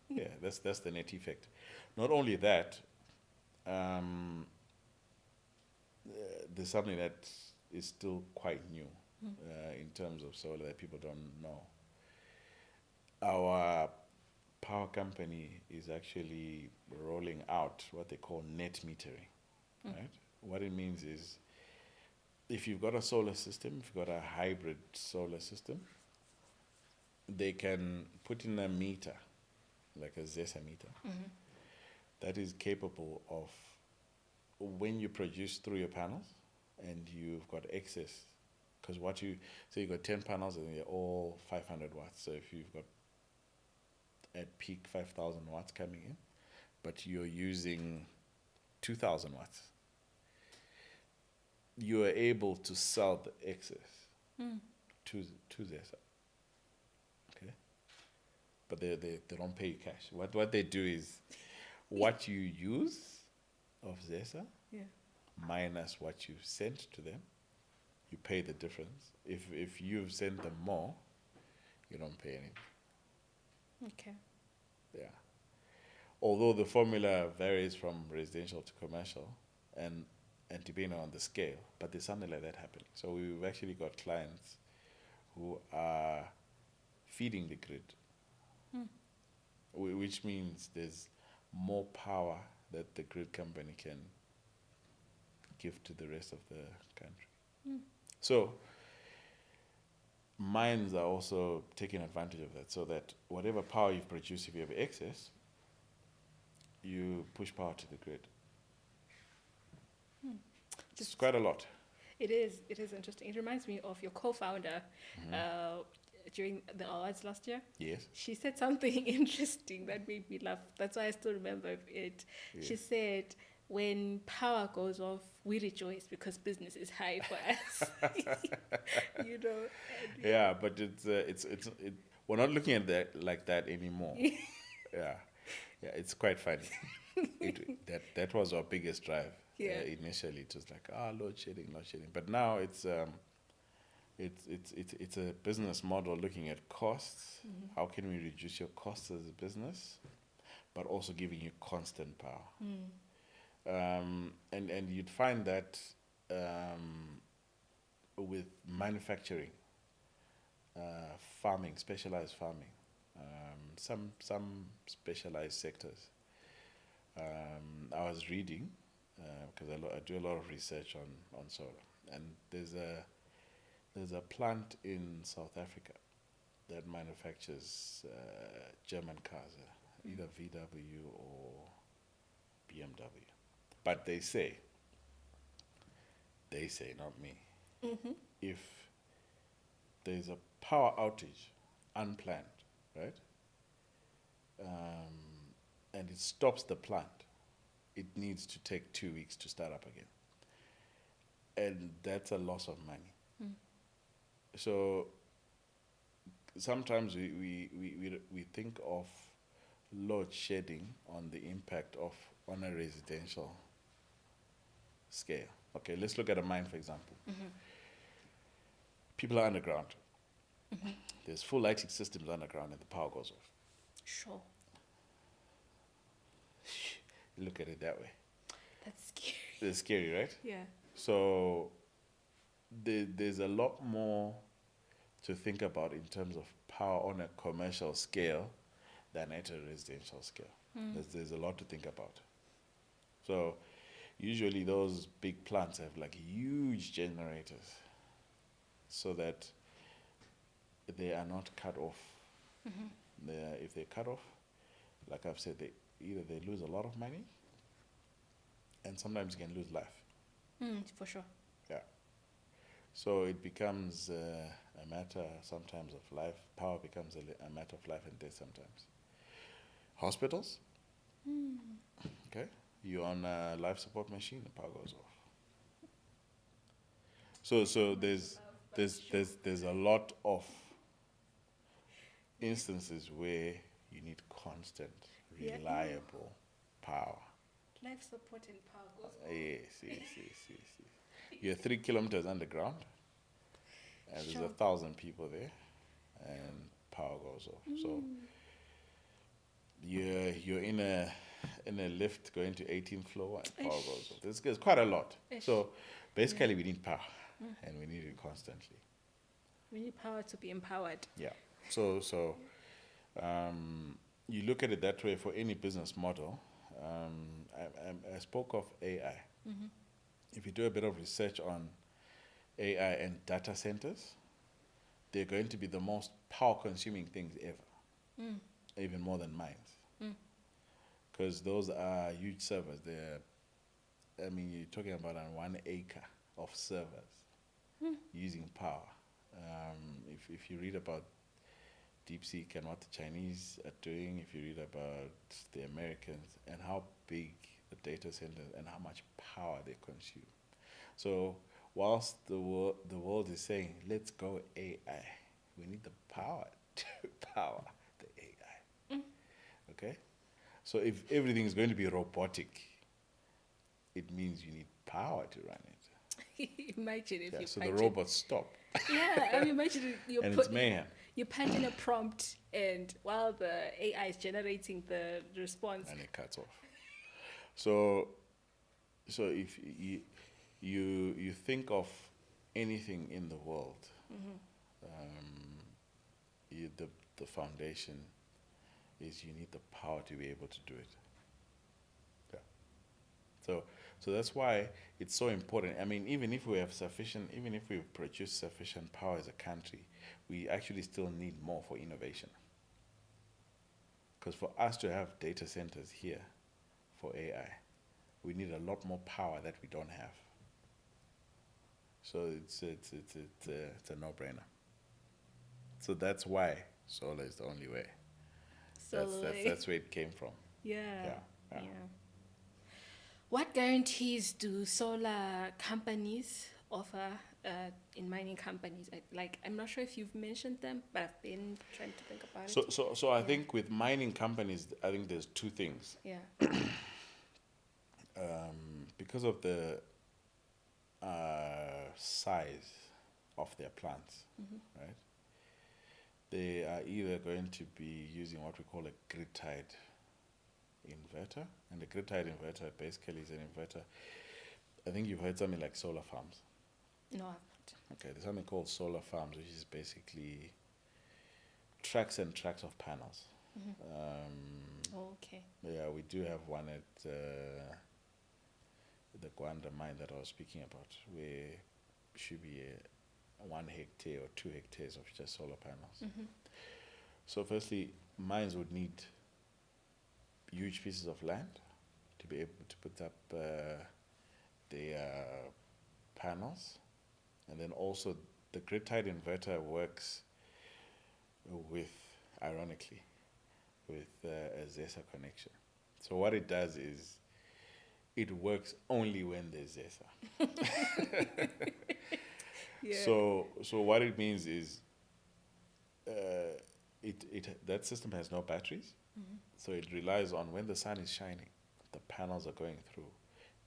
Yeah, that's the net effect. Not only that, there's something that is still quite new in terms of solar that people don't know. Our power company is actually rolling out what they call net metering, right? What it means is if you've got a solar system, if you've got a hybrid solar system, they can put in a meter, like a ZESA meter, that is capable of when you produce through your panels and you've got excess, because you've got 10 panels and they're all 500 watts. So if you've got at peak 5,000 watts coming in, but you're using 2,000 watts, you are able to sell the excess to ZESA. Okay, but they don't pay you cash. What they do is what you use of ZESA minus what you sent to them, you pay the difference. If you've sent them more, you don't pay anything. Okay. Yeah. Although the formula varies from residential to commercial and depending on the scale, but there's something like that happening. So we've actually got clients who are feeding the grid, which means there's more power that the grid company can give to the rest of the country. So mines are also taking advantage of that, so that whatever power you've produced, if you have excess, you push power to the grid. It's quite a lot. It is interesting. It reminds me of your co-founder during the awards last year. Yes. She said something interesting that made me laugh. That's why I still remember it. Yeah. She said, when power goes off, we rejoice because business is high for us. You know. Yeah, but we're not looking at that like that anymore. Yeah, it's quite funny. That was our biggest drive. Yeah. Initially, it was like load shedding, but now it's a business model looking at costs. How can we reduce your costs as a business, but also giving you constant power. And you'd find that with manufacturing, farming, specialized farming, some specialized sectors. I was reading, because I do a lot of research on solar, and there's a plant in South Africa that manufactures German cars, either VW or BMW. But they say, not me, if there's a power outage, unplanned, right, and it stops the plant, it needs to take 2 weeks to start up again. And that's a loss of money. So sometimes we think of load shedding on the impact on a residential scale. Okay, let's look at a mine, for example. People are underground. There's full lighting systems underground and the power goes off. Sure. Look at it that way. That's scary. It's scary, right? Yeah. So there's a lot more to think about in terms of power on a commercial scale than at a residential scale. There's a lot to think about. So usually those big plants have like huge generators so that they are not cut off. If they're cut off, like I've said, either they lose a lot of money and sometimes you can lose life. For sure. Yeah. So it becomes a matter sometimes of life. Power becomes a matter of life and death sometimes. Hospitals. Okay. You're on a life support machine, the power goes off. So there's a lot of instances where you need constant, reliable power. Life support and power goes off. Yes. You're 3 kilometers underground, and there's 1,000 people there, and power goes off. So you're in a lift going to 18th floor, and power goes off. There's quite a lot. So basically, we need power, and we need it constantly. We need power to be empowered. Yeah. So you look at it that way for any business model. I spoke of AI. If you do a bit of research on AI and data centers, they're going to be the most power-consuming things ever, even more than mines. Because those are huge servers. They're I mean, you're talking about on 1 acre of servers using power. If you read about DeepSeek and what the Chinese are doing, if you read about the Americans and how big the data centers and how much power they consume. So whilst the world is saying, let's go AI, we need the power to power the AI. Okay? So if everything is going to be robotic, it means you need power to run it. Imagine if you So punch the robots stop. Yeah, I mean, imagine And it's mayhem. you punch in a prompt, and while the AI is generating the response, And it cuts off. So if you think of anything in the world, the foundation is you need the power to be able to do it. Yeah. So that's why it's so important. I mean, even if we produce sufficient power as a country, we actually still need more for innovation. Because for us to have data centers here for AI, we need a lot more power that we don't have. So it's a no-brainer. So that's why solar is the only way. That's where it came from. Yeah. Yeah. What guarantees do solar companies offer in mining companies? I'm not sure if you've mentioned them, but I've been trying to think about it. So I think with mining companies, I think there's two things. Yeah. Because of the size of their plants, right? They are either going to be using what we call a grid-tied inverter, and the grid-tied inverter basically is an inverter. I think you've heard something like solar farms. No, I've not. Okay, there's something called solar farms, which is basically tracks and tracks of panels. Okay. Yeah, we do have one at the Gwanda mine that I was speaking about, where it should be 1 hectare or 2 hectares of just solar panels. So firstly, mines would need huge pieces of land to be able to put up their panels. And then also the grid-tied inverter works with, ironically, with a ZESA connection. So what it does is it works only when there's ZESA. Yeah. So what it means is that system has no batteries. So it relies on when the sun is shining, the panels are going through.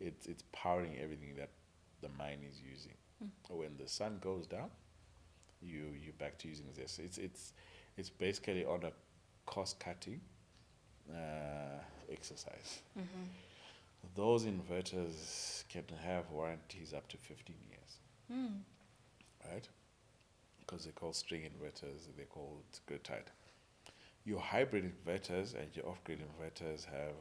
It's powering everything that the mine is using. When the sun goes down, you're back to using this. It's basically on a cost-cutting exercise. Those inverters can have warranties up to 15 years, right? Because they're called string inverters, they're called grid-tied. Your hybrid inverters and your off-grid inverters have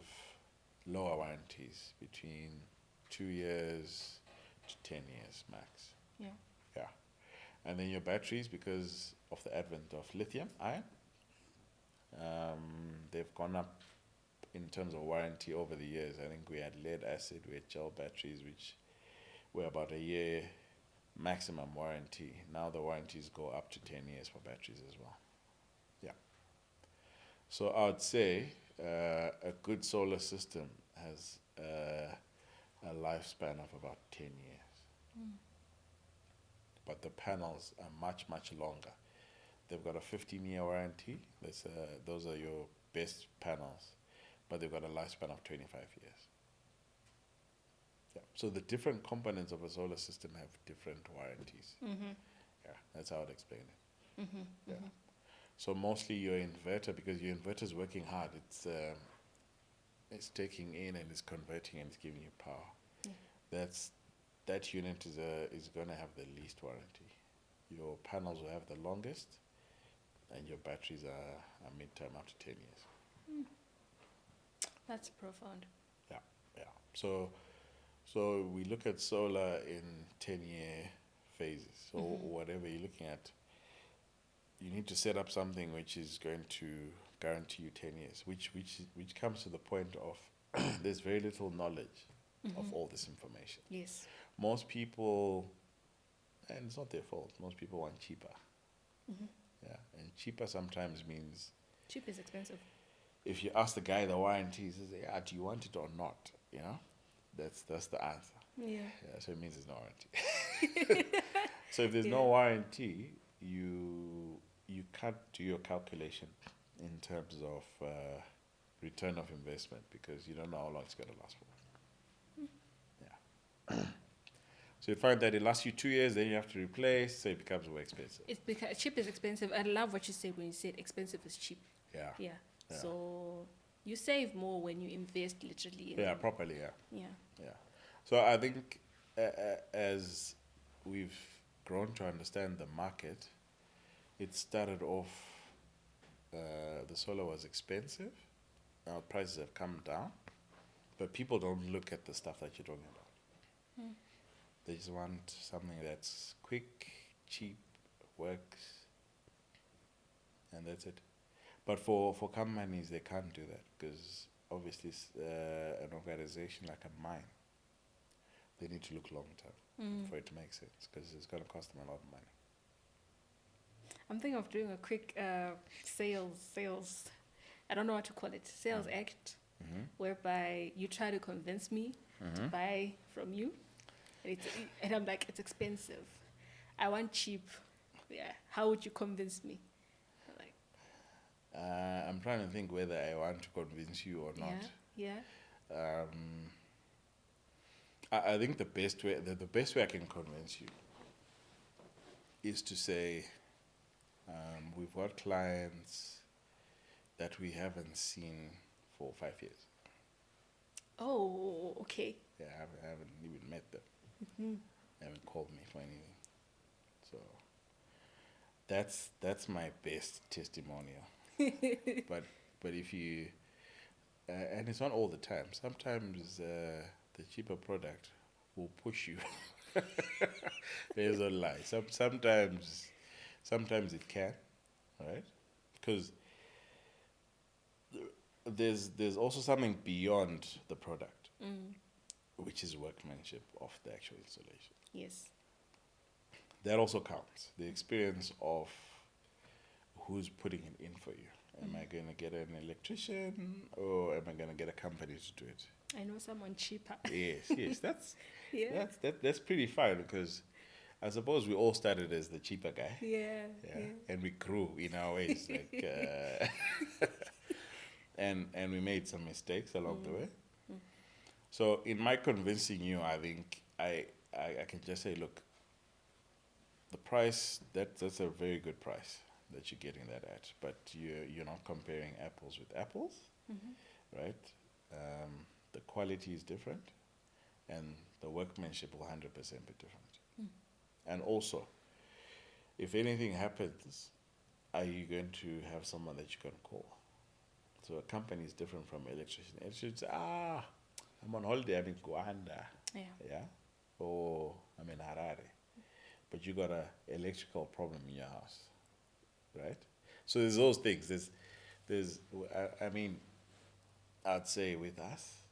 lower warranties, between 2 years to 10 years max. Yeah. Yeah. And then your batteries, because of the advent of lithium ion, they've gone up in terms of warranty over the years. I think we had lead acid, we had gel batteries, which were about a year maximum warranty. Now the warranties go up to 10 years for batteries as well. Yeah. So I would say a good solar system has a lifespan of about 10 years. But the panels are much, much longer. They've got a 15-year warranty. Those are your best panels. But they've got a lifespan of 25 years. Yeah. So the different components of a solar system have different warranties. Yeah, that's how I'd explain it. Yeah. So mostly your inverter, because your inverter is working hard, it's taking in and it's converting and it's giving you power. That unit is going to have the least warranty. Your panels will have the longest, and your batteries are midterm up to 10 years. That's profound. Yeah. So we look at solar in 10-year phases. So whatever you're looking at, you need to set up something which is going to guarantee you 10 years, which comes to the point of there's very little knowledge of all this information. Yes. Most people, and it's not their fault, most people want cheaper. Yeah, and cheaper sometimes means Cheap is expensive. if you ask the guy the warranty, he says, yeah, do you want it or not? You know, that's the answer. Yeah. Yeah, so it means there's no warranty. So if there's no warranty, you can't do your calculation in terms of return of investment because you don't know how long it's going to last for. Yeah. So you find that it lasts you 2 years, then you have to replace, so it becomes more expensive. It's because cheap is expensive. I love what you said when you said expensive is cheap. Yeah. Yeah. So you save more when you invest literally. In Properly, yeah. Yeah. Yeah. So I think as we've grown to understand the market, it started off, the solar was expensive. Now prices have come down, but people don't look at the stuff that you're talking about. They just want something that's quick, cheap, works, and that's it. But for companies, they can't do that because obviously an organization like a mine, they need to look long term for it to make sense because it's going to cost them a lot of money. I'm thinking of doing a quick sales, I don't know what to call it, sales act, whereby you try to convince me to buy from you. And I'm like, it's expensive. I want cheap. Yeah. How would you convince me? Like, I'm trying to think whether I want to convince you or not. Yeah. I think the best way I can convince you is to say, we've got clients that we haven't seen for 5 years. Oh, okay. Yeah, I haven't even met them. They haven't called me for anything. So that's my best testimonial. but if you and it's not all the time. Sometimes the cheaper product will push you. There's a lie. Sometimes it can, right? Because there's also something beyond the product, which is workmanship of the actual installation. Yes. That also counts. The experience of who's putting it in for you. Am I going to get an electrician or am I going to get a company to do it? I know someone cheaper. Yes. That's pretty fine because I suppose we all started as the cheaper guy. Yeah. And we grew in our ways. And we made some mistakes along the way. So in my convincing you, I think I can just say, look, the price, that's a very good price that you're getting that at, but you're not comparing apples with apples, right? The quality is different, and the workmanship will 100% be different. And also, if anything happens, are you going to have someone that you can call? So a company is different from electrician. Electricians, I'm on holiday, I'm in Rwanda, yeah, or I'm in Harare, but you got a electrical problem in your house, right? So there's those things. I mean, I'd say with us,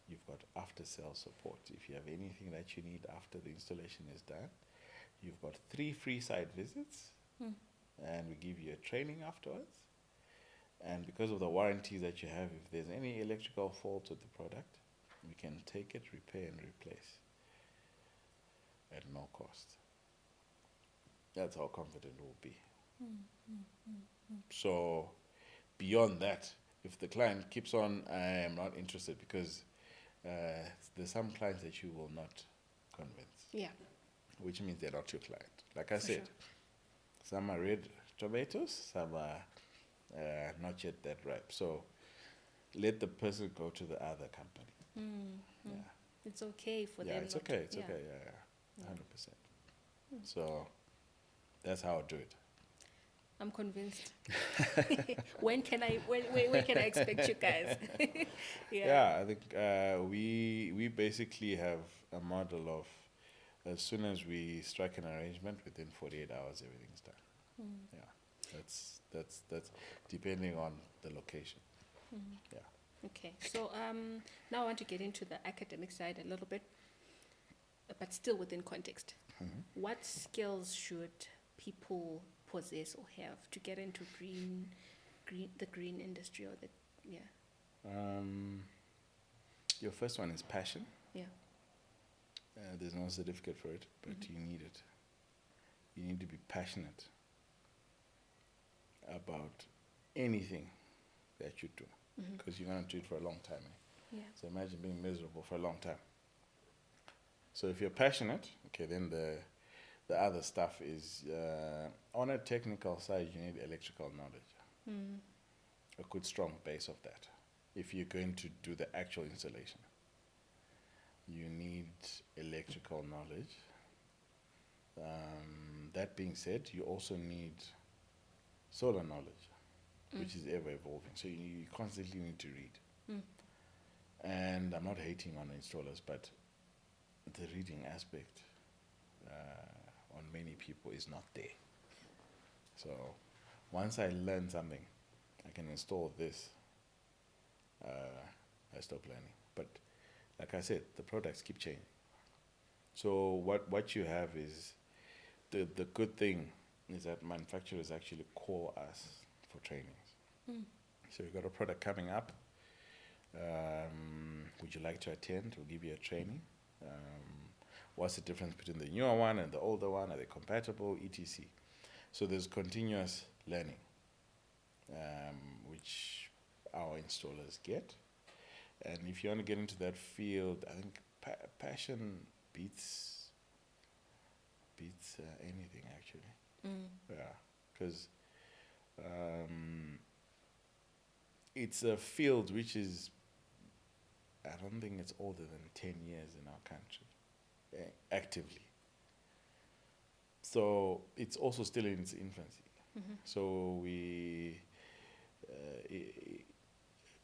you've got after-sales support. If you have anything that you need after the installation is done, you've got 3 free site visits, and we give you a training afterwards. And because of the warranties that you have, if there's any electrical faults with the product, we can take it, repair, and replace at no cost. That's how confident we'll be. So beyond that, if the client keeps on, I am not interested, because there's some clients that you will not convince. Yeah. Which means they're not your client. Like I said, sure. Some are red tomatoes, some are not yet that ripe. So let the person go to the other company. Yeah. It's okay for them. It's okay. It's okay. Yeah. 100%. So that's how I do it. I'm convinced. When can I expect you guys? I think we basically have a model of, as soon as we strike an arrangement, within 48 hours everything's done. Yeah, that's depending on the location. Yeah. Okay, so now I want to get into the academic side a little bit, but still within context. What skills should people possess or have to get into the green industry or the Your first one is passion. yeah There's no certificate for it, but you need it. You need to be passionate about anything that you do, because you're going to do it for a long time. yeah So imagine being miserable for a long time. So if you're passionate, okay, then the other stuff is, on a technical side, you need electrical knowledge, a good strong base of that. If you're going to do the actual installation, you need electrical knowledge. That being said, you also need solar knowledge, which is ever evolving. So you constantly need to read. And I'm not hating on installers, but the reading aspect on many people is not there. So once I learn something, I can install this, I stop learning. But like I said, the products keep changing. So what you have is, the good thing is that manufacturers actually call us for trainings. So you've got a product coming up. Would you like to attend? We'll give you a training. What's the difference between the newer one and the older one? Are they compatible? etc. So there's continuous learning, which our installers get. And if you want to get into that field, I think passion beats anything, actually. Yeah, because it's a field which is, I don't think it's older than 10 years in our country, actively. So it's also still in its infancy. So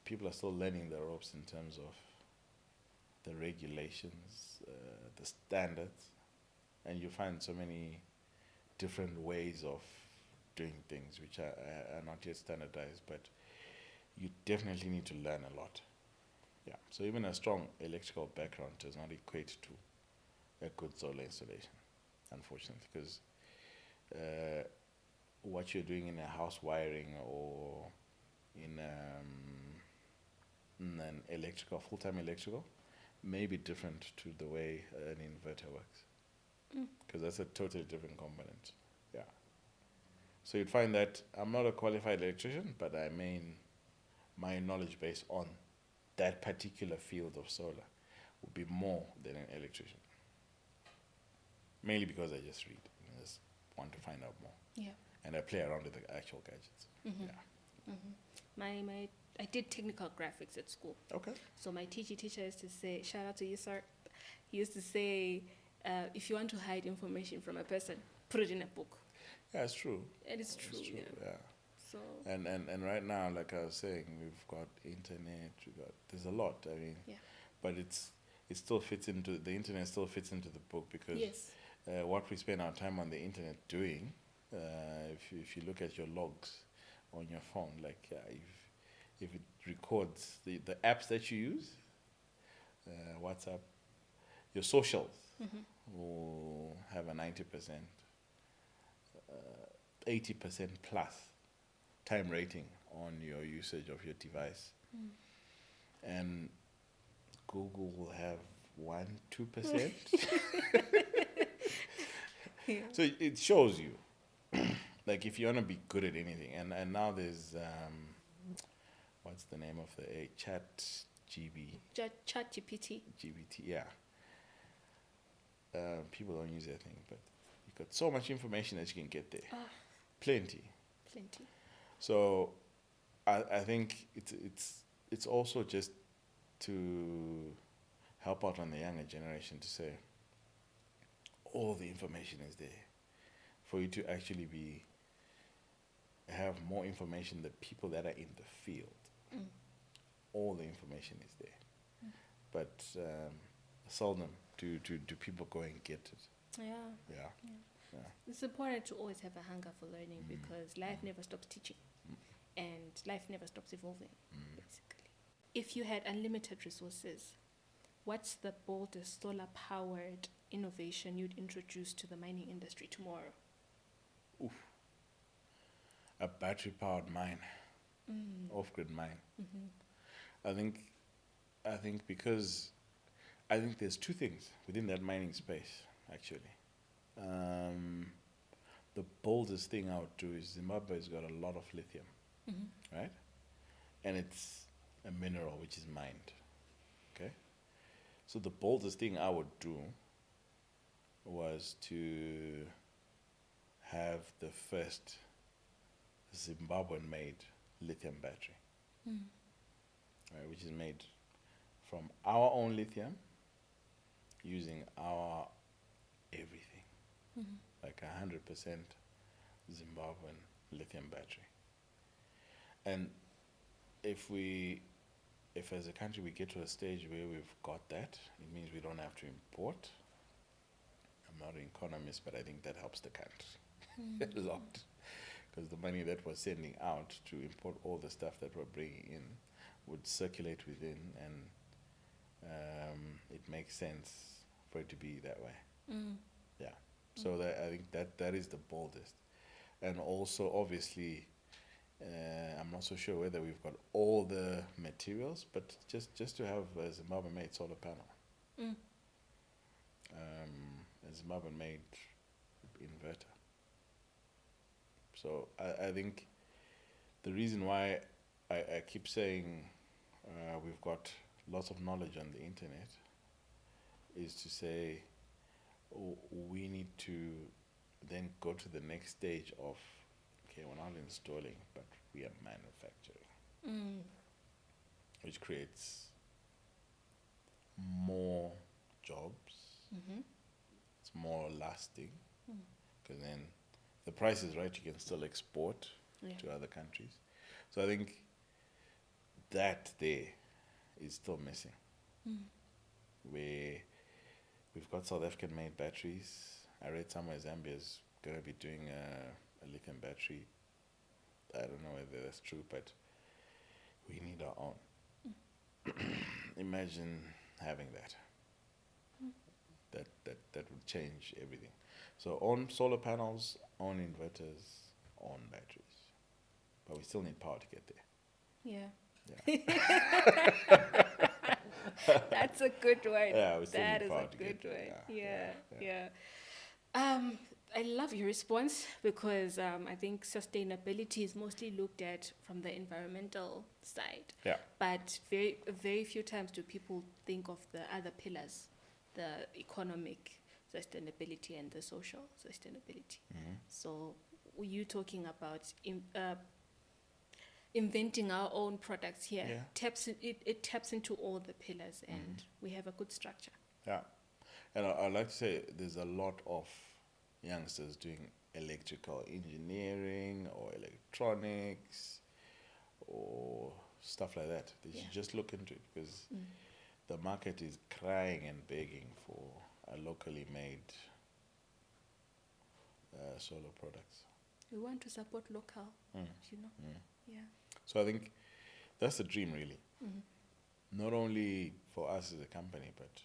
people are still learning the ropes in terms of the regulations, the standards, and you find so many different ways of doing things which are not yet standardized, but you definitely need to learn a lot. Yeah. So even a strong electrical background does not equate to a good solar installation, unfortunately, because what you're doing in a house wiring or in an electrical, full-time electrical, may be different to the way an inverter works, because that's a totally different component. Yeah. So you'd find that I'm not a qualified electrician, but my knowledge base on that particular field of solar would be more than an electrician. Mainly because I just read. I just want to find out more. Yeah. And I play around with the actual gadgets. Yeah. I did technical graphics at school. Okay. So my teacher used to say, shout out to you, sir. He used to say, if you want to hide information from a person, put it in a book. Yeah, it's true. And it's true. Yeah. So And right now, like I was saying, we've got internet. There's a lot. I mean, but it still fits into the internet. Still fits into the book, because what we spend our time on the internet doing, if you look at your logs on your phone, like if it records the apps that you use, WhatsApp, your socials will have a 90%, 80% plus time rating on your usage of your device. And Google will have 1-2%. So it shows you, like, if you want to be good at anything. And now there's what's the name of the Chat GPT. yeah. People don't use that thing, but you've got so much information that you can get there. Plenty. So I think it's also just to help out on the younger generation, to say all the information is there for you to actually have more information than people that are in the field. All the information is there, but seldom do people go and get it. Yeah. It's important to always have a hunger for learning, because life never stops teaching, and life never stops evolving, basically. if you had unlimited resources, what's the boldest solar-powered innovation you'd introduce to the mining industry tomorrow? Oof. A battery-powered mine, off-grid mine. I think because I think there's two things within that mining space, actually. The boldest thing I would do is Zimbabwe's got a lot of lithium, right? And it's a mineral which is mined, okay? So the boldest thing I would do was to have the first Zimbabwean-made lithium battery, right, which is made from our own lithium using our everything, like 100% Zimbabwean lithium battery. And if as a country we get to a stage where we've got that, it means we don't have to import. I'm not an economist, but I think that helps the country a lot, because the money that we're sending out to import all the stuff that we're bringing in would circulate within, and it makes sense for it to be that way. Yeah. So that, I think that is the boldest. And also, obviously, I'm not so sure whether we've got all the materials, but just to have a Zimbabwe-made solar panel, a Zimbabwe-made inverter. So I think the reason why I keep saying we've got lots of knowledge on the internet is to say we need to then go to the next stage of, okay, we're not installing, but we are manufacturing, which creates more jobs. It's more lasting, because then the price is right, you can still export to other countries. So I think that there is still missing, where we've got South African made batteries. I read somewhere Zambia's going to be doing a lithium battery. I don't know whether that's true, but we need our own. Imagine having that. That would change everything. So own solar panels, own inverters, own batteries. But we still need power to get there. Yeah. That's a good one. Yeah, we still That need is power a to good get one. there. Yeah. I love your response, because I think sustainability is mostly looked at from the environmental side. Yeah. But very few times do people think of the other pillars, the economic sustainability and the social sustainability. So you talking about inventing our own products here, it taps into all the pillars, and we have a good structure. Yeah. And I'd like to say there's a lot of youngsters doing electrical engineering or electronics or stuff like that. They should just look into it, because the market is crying and begging for a locally made solar products. We want to support local, you know. Yeah. So I think that's the dream, really. Not only for us as a company, but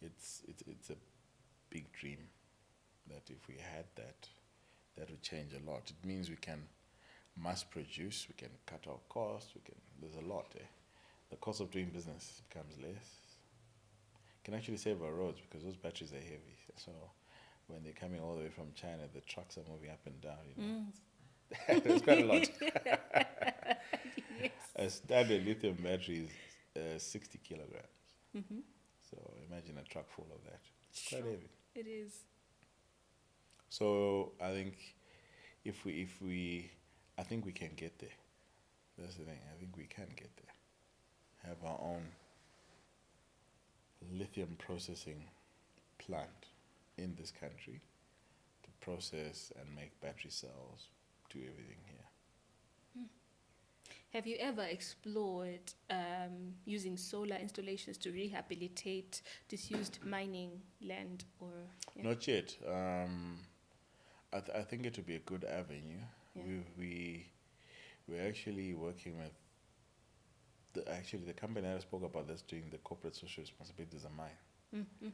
it's a big dream that if we had that would change a lot. It means we can mass produce, we can cut our costs, there's a lot. The cost of doing business becomes less. Can actually save our roads, because those batteries are heavy. So when they're coming all the way from China, the trucks are moving up and down, you know. There's quite a lot. Yes. A standard lithium battery is 60 kilograms. So imagine a truck full of that. It's quite heavy. It is. So I think if we I think we can get there. That's the thing. I think we can get there. Have our own lithium processing plant in this country to process and make battery cells, do everything here. Have you ever explored using solar installations to rehabilitate disused mining land? Or Not yet. I think it would be a good avenue. Yeah. We're actually working with actually the company I spoke about that's doing the corporate social responsibility is a mine. Mm-hmm.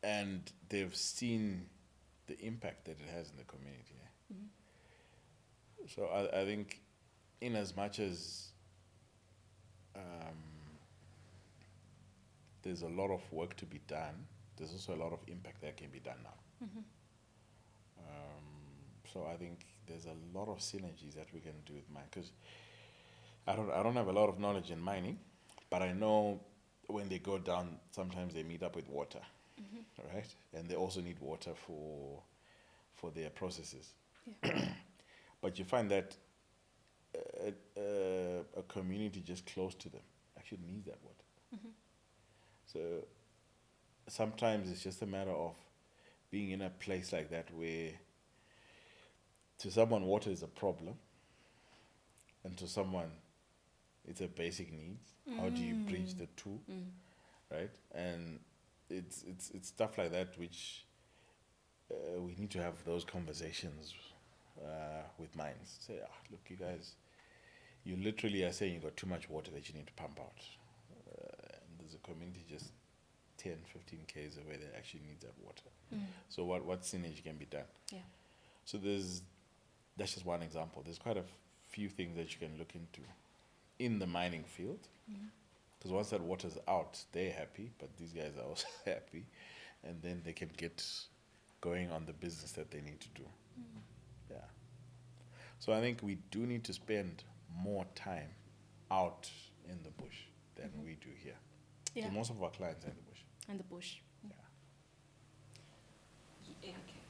And they've seen the impact that it has in the community. So I think, in as much as there's a lot of work to be done, there's also a lot of impact that can be done now. So I think there's a lot of synergies that we can do with mine, because I don't have a lot of knowledge in mining, but I know when they go down, sometimes they meet up with water, right? And they also need water for their processes. Yeah. But you find that a community just close to them actually needs that water. So sometimes it's just a matter of being in a place like that where to someone water is a problem, and to someone it's a basic need. How do you bridge the two, right? And it's stuff like that which we need to have those conversations with mines. Say, look, you guys, you literally are saying you got too much water that you need to pump out. And there's a community just 10, 15 k's away that actually needs that water. So what synergy can be done? Yeah. So that's just one example. There's quite a few things that you can look into in the mining field. Because once that water's out, they're happy, but these guys are also happy. And then they can get going on the business that they need to do. Yeah. So I think we do need to spend more time out in the bush than we do here. Yeah. So most of our clients are in the bush. In the bush. Yeah. Yeah. Okay.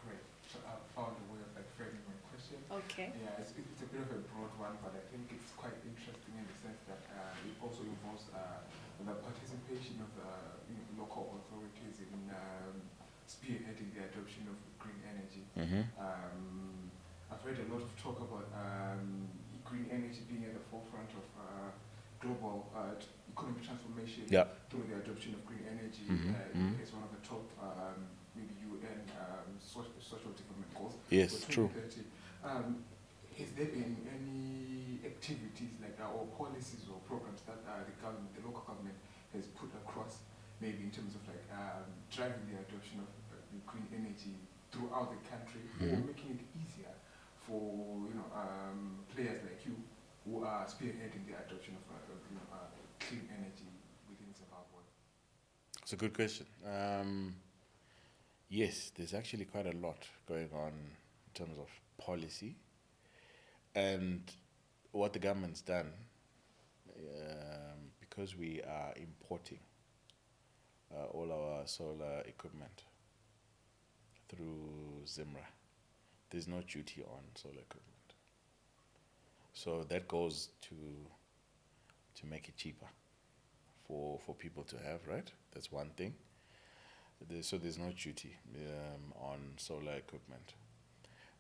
Great. So I found a way of framing my question. Okay. Yeah, it's a bit of a broad one, but I think it's quite interesting in the sense that it also involves the participation of local authorities in spearheading the adoption of green energy. I've heard a lot of talk about green energy being at the forefront of global economic transformation through the adoption of green energy as one of the top maybe UN social development goals. Yes, for true. 2030. Has there been any activities or policies or programs that the local government has put across, maybe in terms of driving the adoption of green energy throughout the country, or making it easier for players like you who are spearheading the adoption of clean energy within Zimbabwe? It's a good question. Yes, there's actually quite a lot going on in terms of policy. And what the government's done, because we are importing all our solar equipment through Zimra, there's no duty on solar equipment. So that goes to make it cheaper for people to have, right? That's one thing. So there's no duty on solar equipment.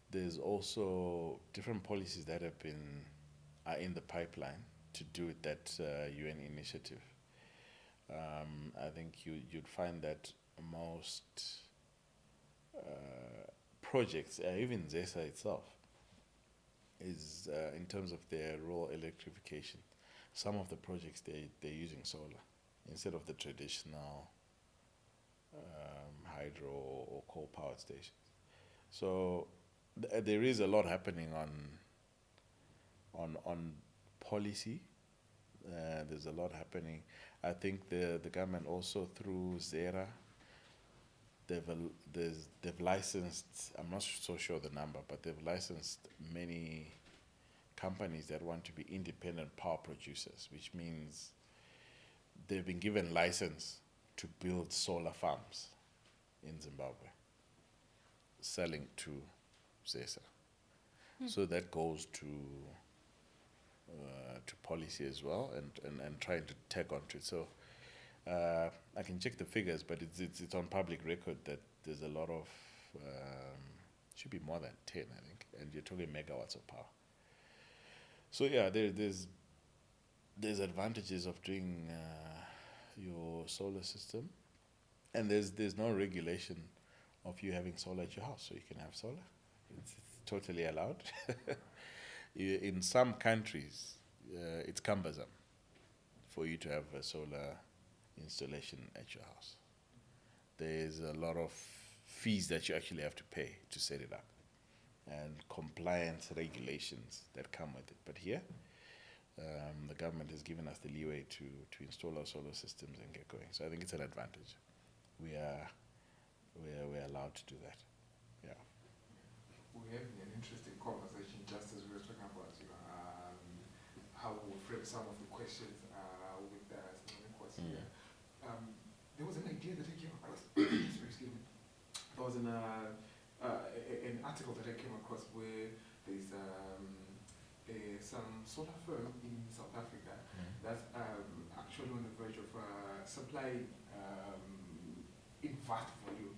There's also different policies that are in the pipeline to do with that UN initiative. I think you'd find that most projects, even ZESA itself, is in terms of their rural electrification. Some of the projects they're using solar instead of the traditional hydro or coal power stations. So there is a lot happening on policy. There's a lot happening. I think the government also through ZERA, they've licensed, I'm not so sure the number, but they've licensed many companies that want to be independent power producers, which means they've been given license to build solar farms in Zimbabwe, selling to ZESA. So that goes to policy as well, and trying to tag onto it. So I can check the figures, but it's on public record that there's a lot of should be more than 10, I think, and you're talking megawatts of power. So yeah, there's advantages of doing your solar system, and there's no regulation of you having solar at your house, so you can have solar. It's totally allowed. In some countries, it's cumbersome for you to have a solar installation at your house. There's a lot of fees that you actually have to pay to set it up, and compliance regulations that come with it. But here, the government has given us the leeway to install our solar systems and get going. So I think it's an advantage. We're allowed to do that. Yeah. We're having an interesting conversation just as we were talking about how we frame some of the questions with the question. There was an idea that I came across. Sorry, excuse me. There was an article that I came across where there's some solar firm in South Africa that's actually on the verge of supplying in vast volume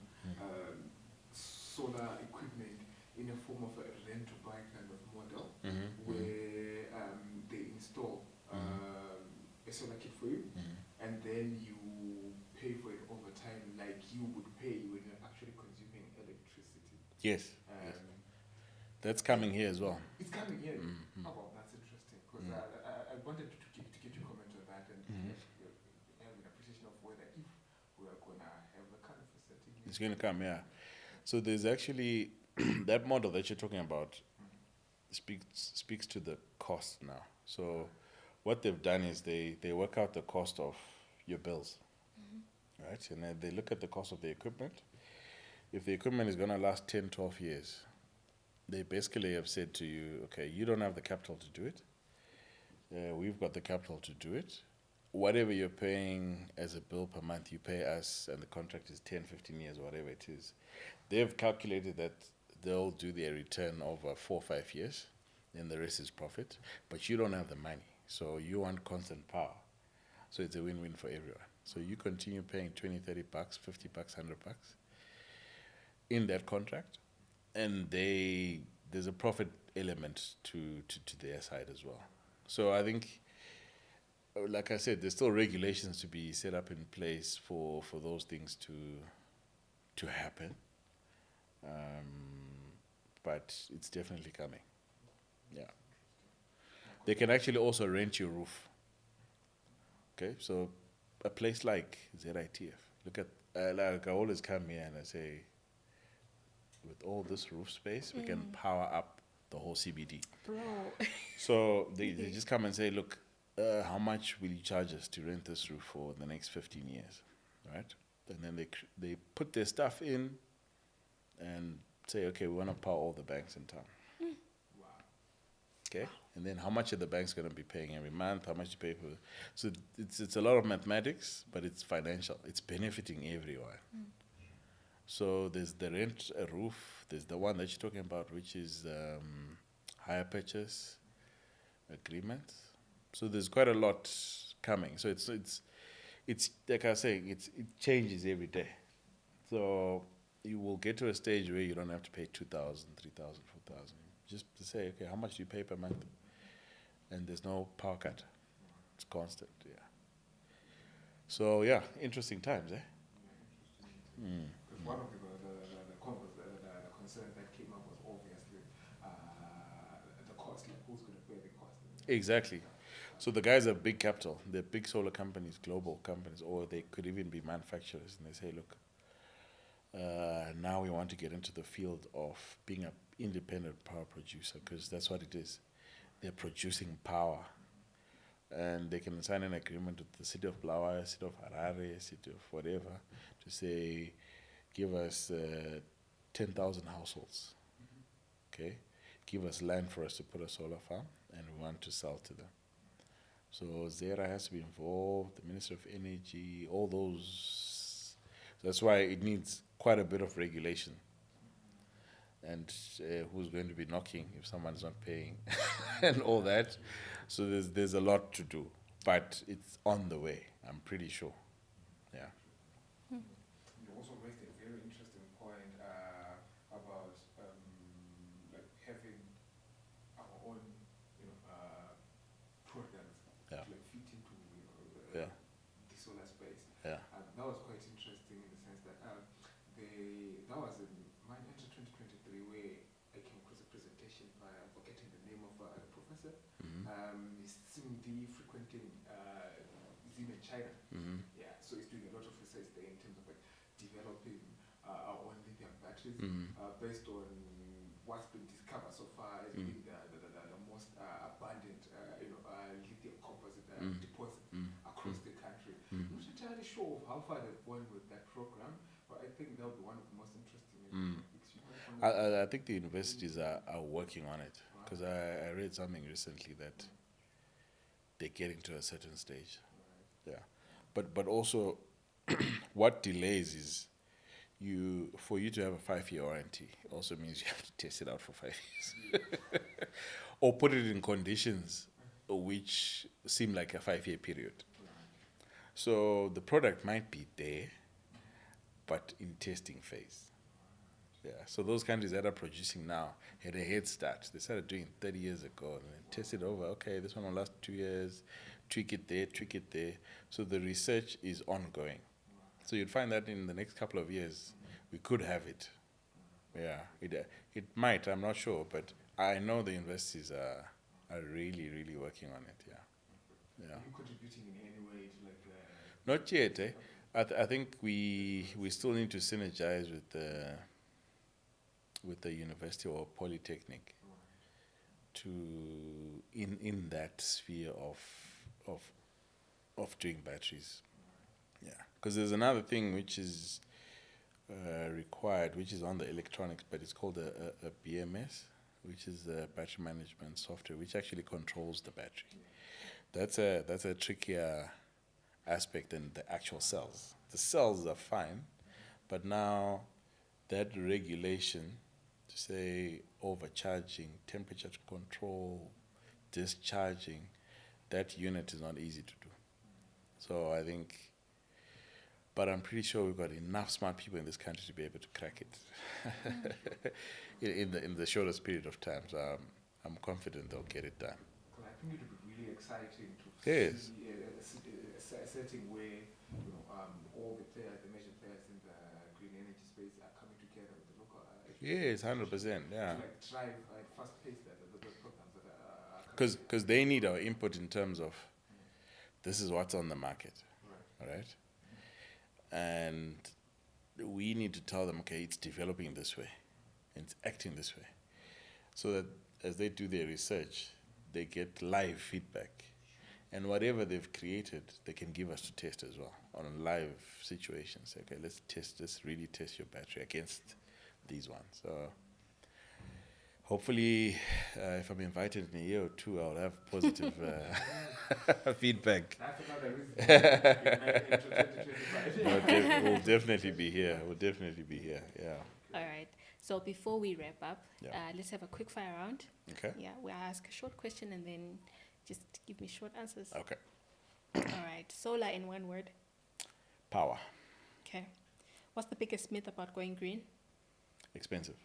solar equipment in a form of a rent-to-buy kind of model, where they install a solar kit for you, and then you pay for it over time, like you would pay when you're actually consuming electricity. Yes. Yes. That's coming here as well. It's coming here. Oh, well, that's interesting, because I wanted to get your comment on that and have an appreciation of whether if we are going to have a kind of a setting. It's going to come, yeah. So there's actually that model that you're talking about speaks to the cost now. So what they've done is they work out the cost of your bills, right? And then they look at the cost of the equipment. If the equipment is going to last 10, 12 years, they basically have said to you, okay, you don't have the capital to do it. We've got the capital to do it. Whatever you're paying as a bill per month, you pay us, and the contract is 10, 15 years, whatever it is. They've calculated that they'll do their return over 4 or 5 years, and the rest is profit. But you don't have the money, so you want constant power. So it's a win-win for everyone. So you continue paying 20, 30 bucks, 50 bucks, 100 bucks in that contract, and there's a profit element to their side as well. So I think, like I said, there's still regulations to be set up in place for those things to happen. But it's definitely coming. Yeah. They can actually also rent your roof. Okay, so a place like ZITF, look at, like I always come here and I say, with all this roof space, we can power up the whole CBD. Bro. So they just come and say, look, how much will you charge us to rent this roof for the next 15 years, right? And then they put their stuff in and say, okay, we want to power all the banks in town. Wow. Okay, and then how much are the banks going to be paying every month? How much you pay for? So it's a lot of mathematics, but it's financial. It's benefiting everyone. So there's the rent a roof. There's the one that you're talking about, which is hire purchase agreement. So there's quite a lot coming. So it's like I was saying, it changes every day. So you will get to a stage where you don't have to pay 2,000, 3,000, 4,000. Just to say, okay, how much do you pay per month? And there's no power cut. It's constant, yeah. So yeah, interesting times, eh? Because one of the concerns that came up was obviously the cost, like who's going to pay the cost. Exactly. So the guys are big capital. They're big solar companies, global companies, or they could even be manufacturers. And they say, look, now we want to get into the field of being an independent power producer, because that's what it is. They're producing power. And they can sign an agreement with the city of Blackouts, city of Harare, city of whatever, to say, give us 10,000 households. Okay? Give us land for us to put a solar farm, and we want to sell to them. So ZERA has to be involved, the Ministry of Energy, all those. That's why it needs quite a bit of regulation. And who's going to be knocking if someone's not paying and all that. So there's a lot to do, but it's on the way, I'm pretty sure. Yeah. You also raised a very interesting point about like having our own, products Yeah. to like fit into Yeah. the solar space. Yeah. And that was quite interesting in the sense that that was in March 2023 where I came across a presentation by forgetting the name of the He's seen the frequenting Zim in China. Yeah, so he's doing a lot of research there in terms of like developing our own lithium batteries based on what's been discovered so far as being the most abundant lithium composite deposit across the country. I'm not entirely sure of how far they've gone with that program, but I think that would be one of the most interesting topics. You might want to I think the universities are working on it, because I read something recently that they're getting to a certain stage. Yeah, but also what delays is for you to have a 5-year warranty also means you have to test it out for 5 years, or put it in conditions which seem like a 5-year period. So the product might be there, but in testing phase. Yeah, so those countries that are producing now had a head start. They started doing 30 years ago and then tested over. Okay, this one will last 2 years. Tweak it there. So the research is ongoing. So you'd find that in the next couple of years, we could have it. Yeah, it might. I'm not sure, but I know the universities are really, really working on it. Yeah. Are you contributing in any way to like? Not yet. I think we still need to synergize with the university or polytechnic to in that sphere of doing batteries. Yeah, because there's another thing which is required, which is on the electronics, but it's called a BMS, which is a battery management software, which actually controls the battery. That's a trickier aspect than the actual cells. The cells are fine, but now that regulation, to say overcharging, temperature control, discharging, that unit is not easy to do. So I think, but I'm pretty sure we've got enough smart people in this country to be able to crack it in the shortest period of time. So I'm confident they'll get it done. Well, I think it would be really exciting to Yes. see a setting where all the players, the major players in the green energy space, are coming together with the local. Yes, 100%. Yeah. To like drive at fast pace those programs that are Because they need our input in terms of this is what's on the market, right? And we need to tell them, okay, it's developing this way, it's acting this way, so that as they do their research, they get live feedback, and whatever they've created, they can give us to test as well on live situations. Okay, let's really test your battery against these ones. So hopefully, if I'm invited in a year or two, I'll have positive feedback. That's another reason. We'll definitely be here. Yeah. All right. So before we wrap up, Yeah. let's have a quick fire round. Okay. Yeah, we'll ask a short question and then just give me short answers. Okay. All right. Solar in one word. Power. Okay. What's the biggest myth about going green? Expensive.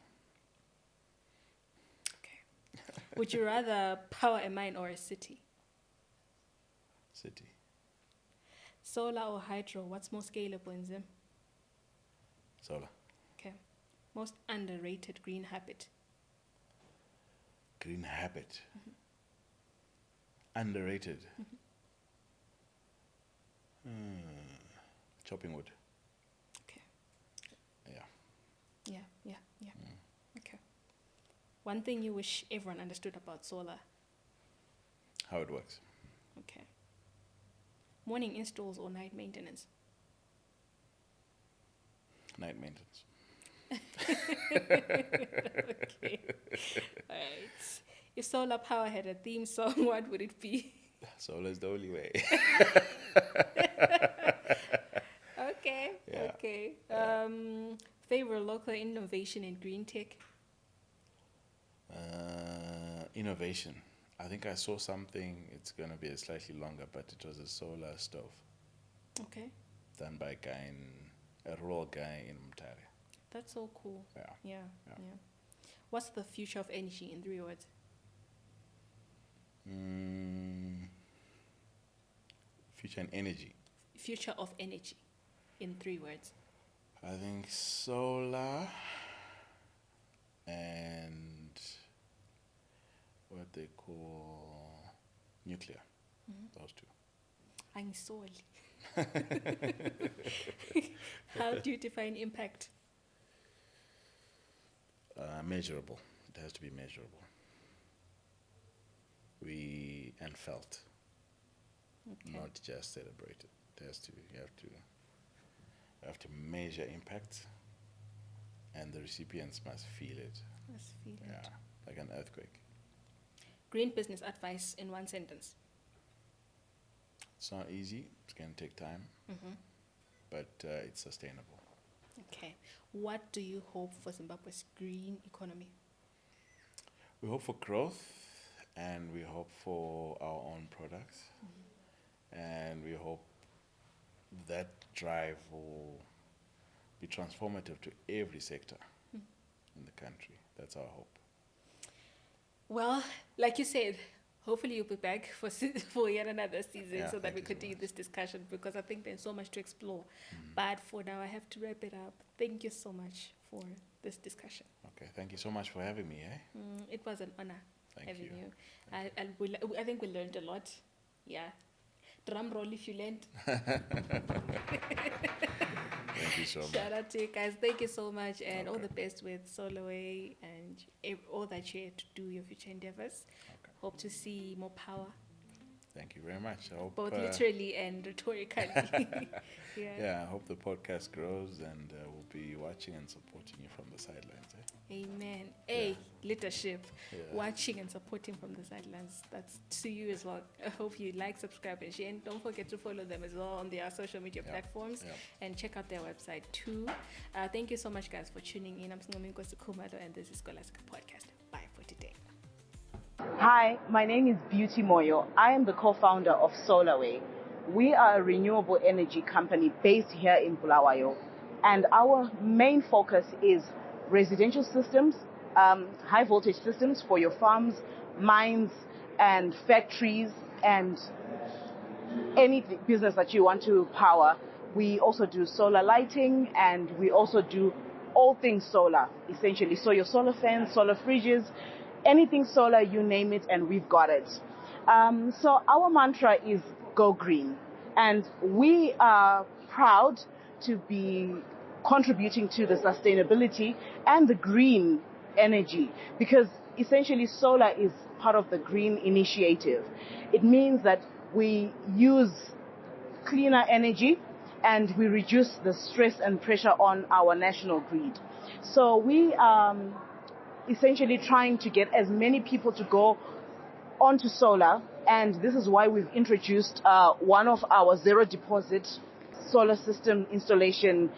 Okay. Would you rather power a mine or a city? City. Solar or hydro? What's more scalable in Zim? Solar. Okay. Most underrated green habit? Green habit. Underrated. Chopping wood. Okay. Yeah. Yeah. Okay. One thing you wish everyone understood about solar? How it works. Okay. Morning installs or night maintenance? Night maintenance. Okay. All right. If solar power had a theme song, what would it be? Solar is the only way. Okay. Yeah. Okay. Favor local innovation in green tech? Innovation. I think I saw something, it's going to be slightly longer, but it was a solar stove Okay. done by a rural guy in Mutare. That's so cool. Yeah. Yeah. What's the future of energy in 3 words? Future and energy. Future of energy in 3 words. I think solar and what they call nuclear. Those two. Angisoli. How do you define impact? Measurable. It has to be measurable. And felt, Okay. not just celebrated. It has to. You have to measure impact, and the recipients must feel it. Let's feel Yeah, it. like an earthquake. Green business advice in one sentence. It's not easy. It's going to take time, but it's sustainable. Okay. What do you hope for Zimbabwe's green economy? We hope for growth, and we hope for our own products, and we hope that drive will be transformative to every sector in the country. That's our hope. Well, like you said, hopefully you'll be back for yet another season Yeah, so that thank we you so continue much. this discussion, because I think there's so much to explore. But for now, I have to wrap it up. Thank you so much for this discussion. Okay, thank you so much for having me. It was an honor Thank having you. you. I think we learned a lot. Yeah. Drum roll if you learned. Thank you so much. Shout out to you guys. Thank you so much, and all Okay. the best with Soloway and all that you have to do, your future endeavors. Okay. Hope to see more power, Thank you very much. I hope, both literally and rhetorically. yeah, I hope the podcast grows, and we'll be watching and supporting you from the sidelines. Amen. Hey, leadership, Yeah. watching and supporting from the sidelines. That's to you as well. I hope you like, subscribe, and share. And don't forget to follow them as well on their social media Yeah. platforms, Yeah. and check out their website too. Thank you so much, guys, for tuning in. I'm Nkosi Khumalo, and this is Scholastica Podcast. Bye for today. Hi, my name is Beauty Moyo. I am the co-founder of SolarWay. We are a renewable energy company based here in Bulawayo, and our main focus is residential systems, high voltage systems for your farms, mines, and factories, and any business that you want to power. We also do solar lighting, and we also do all things solar, essentially. So your solar fans, solar fridges, anything solar, you name it, and we've got it. So our mantra is Go Green, and we are proud to be contributing to the sustainability and the green energy, because essentially solar is part of the green initiative. It means that we use cleaner energy and we reduce the stress and pressure on our national grid. So we are essentially trying to get as many people to go onto solar, and this is why we've introduced one of our zero deposit solar system installation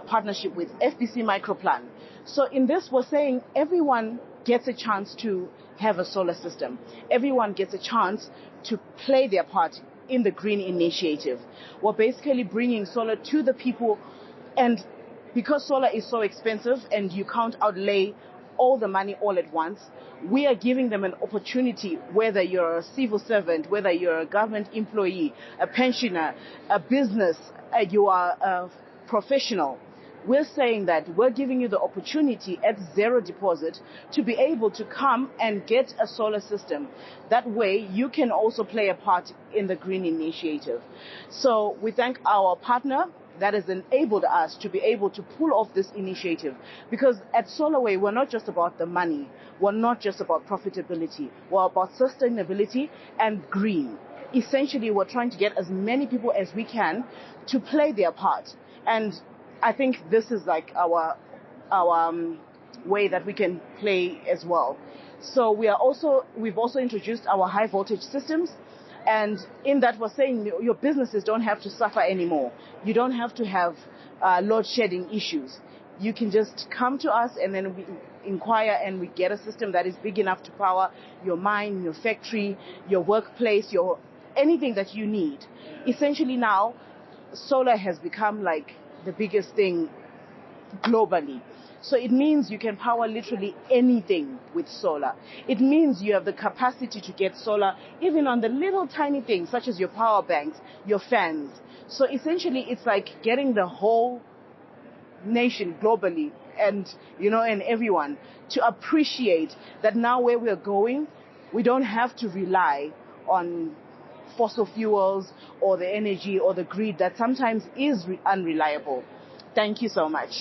partnership with FBC Microplan. So in this, we're saying everyone gets a chance to have a solar system. Everyone gets a chance to play their part in the green initiative. We're basically bringing solar to the people, and because solar is so expensive and you can't outlay all the money all at once, we are giving them an opportunity, whether you're a civil servant, whether you're a government employee, a pensioner, a business, you are a professional. We're saying that we're giving you the opportunity at zero deposit to be able to come and get a solar system. That way you can also play a part in the green initiative. So we thank our partner that has enabled us to be able to pull off this initiative. Because at SolarWay, we're not just about the money. We're not just about profitability. We're about sustainability and green. Essentially, we're trying to get as many people as we can to play their part. And I think this is like our way that we can play as well. So we've also introduced our high voltage systems. And in that, we're saying your businesses don't have to suffer anymore. You don't have to have load shedding issues. You can just come to us, and then we inquire, and we get a system that is big enough to power your mine, your factory, your workplace, anything that you need. Essentially now, solar has become like the biggest thing globally. So it means you can power literally anything with solar. It means you have the capacity to get solar even on the little tiny things such as your power banks, your fans. So essentially it's like getting the whole nation globally and everyone to appreciate that now where we're going, we don't have to rely on fossil fuels or the energy or the grid that sometimes is unreliable. Thank you so much.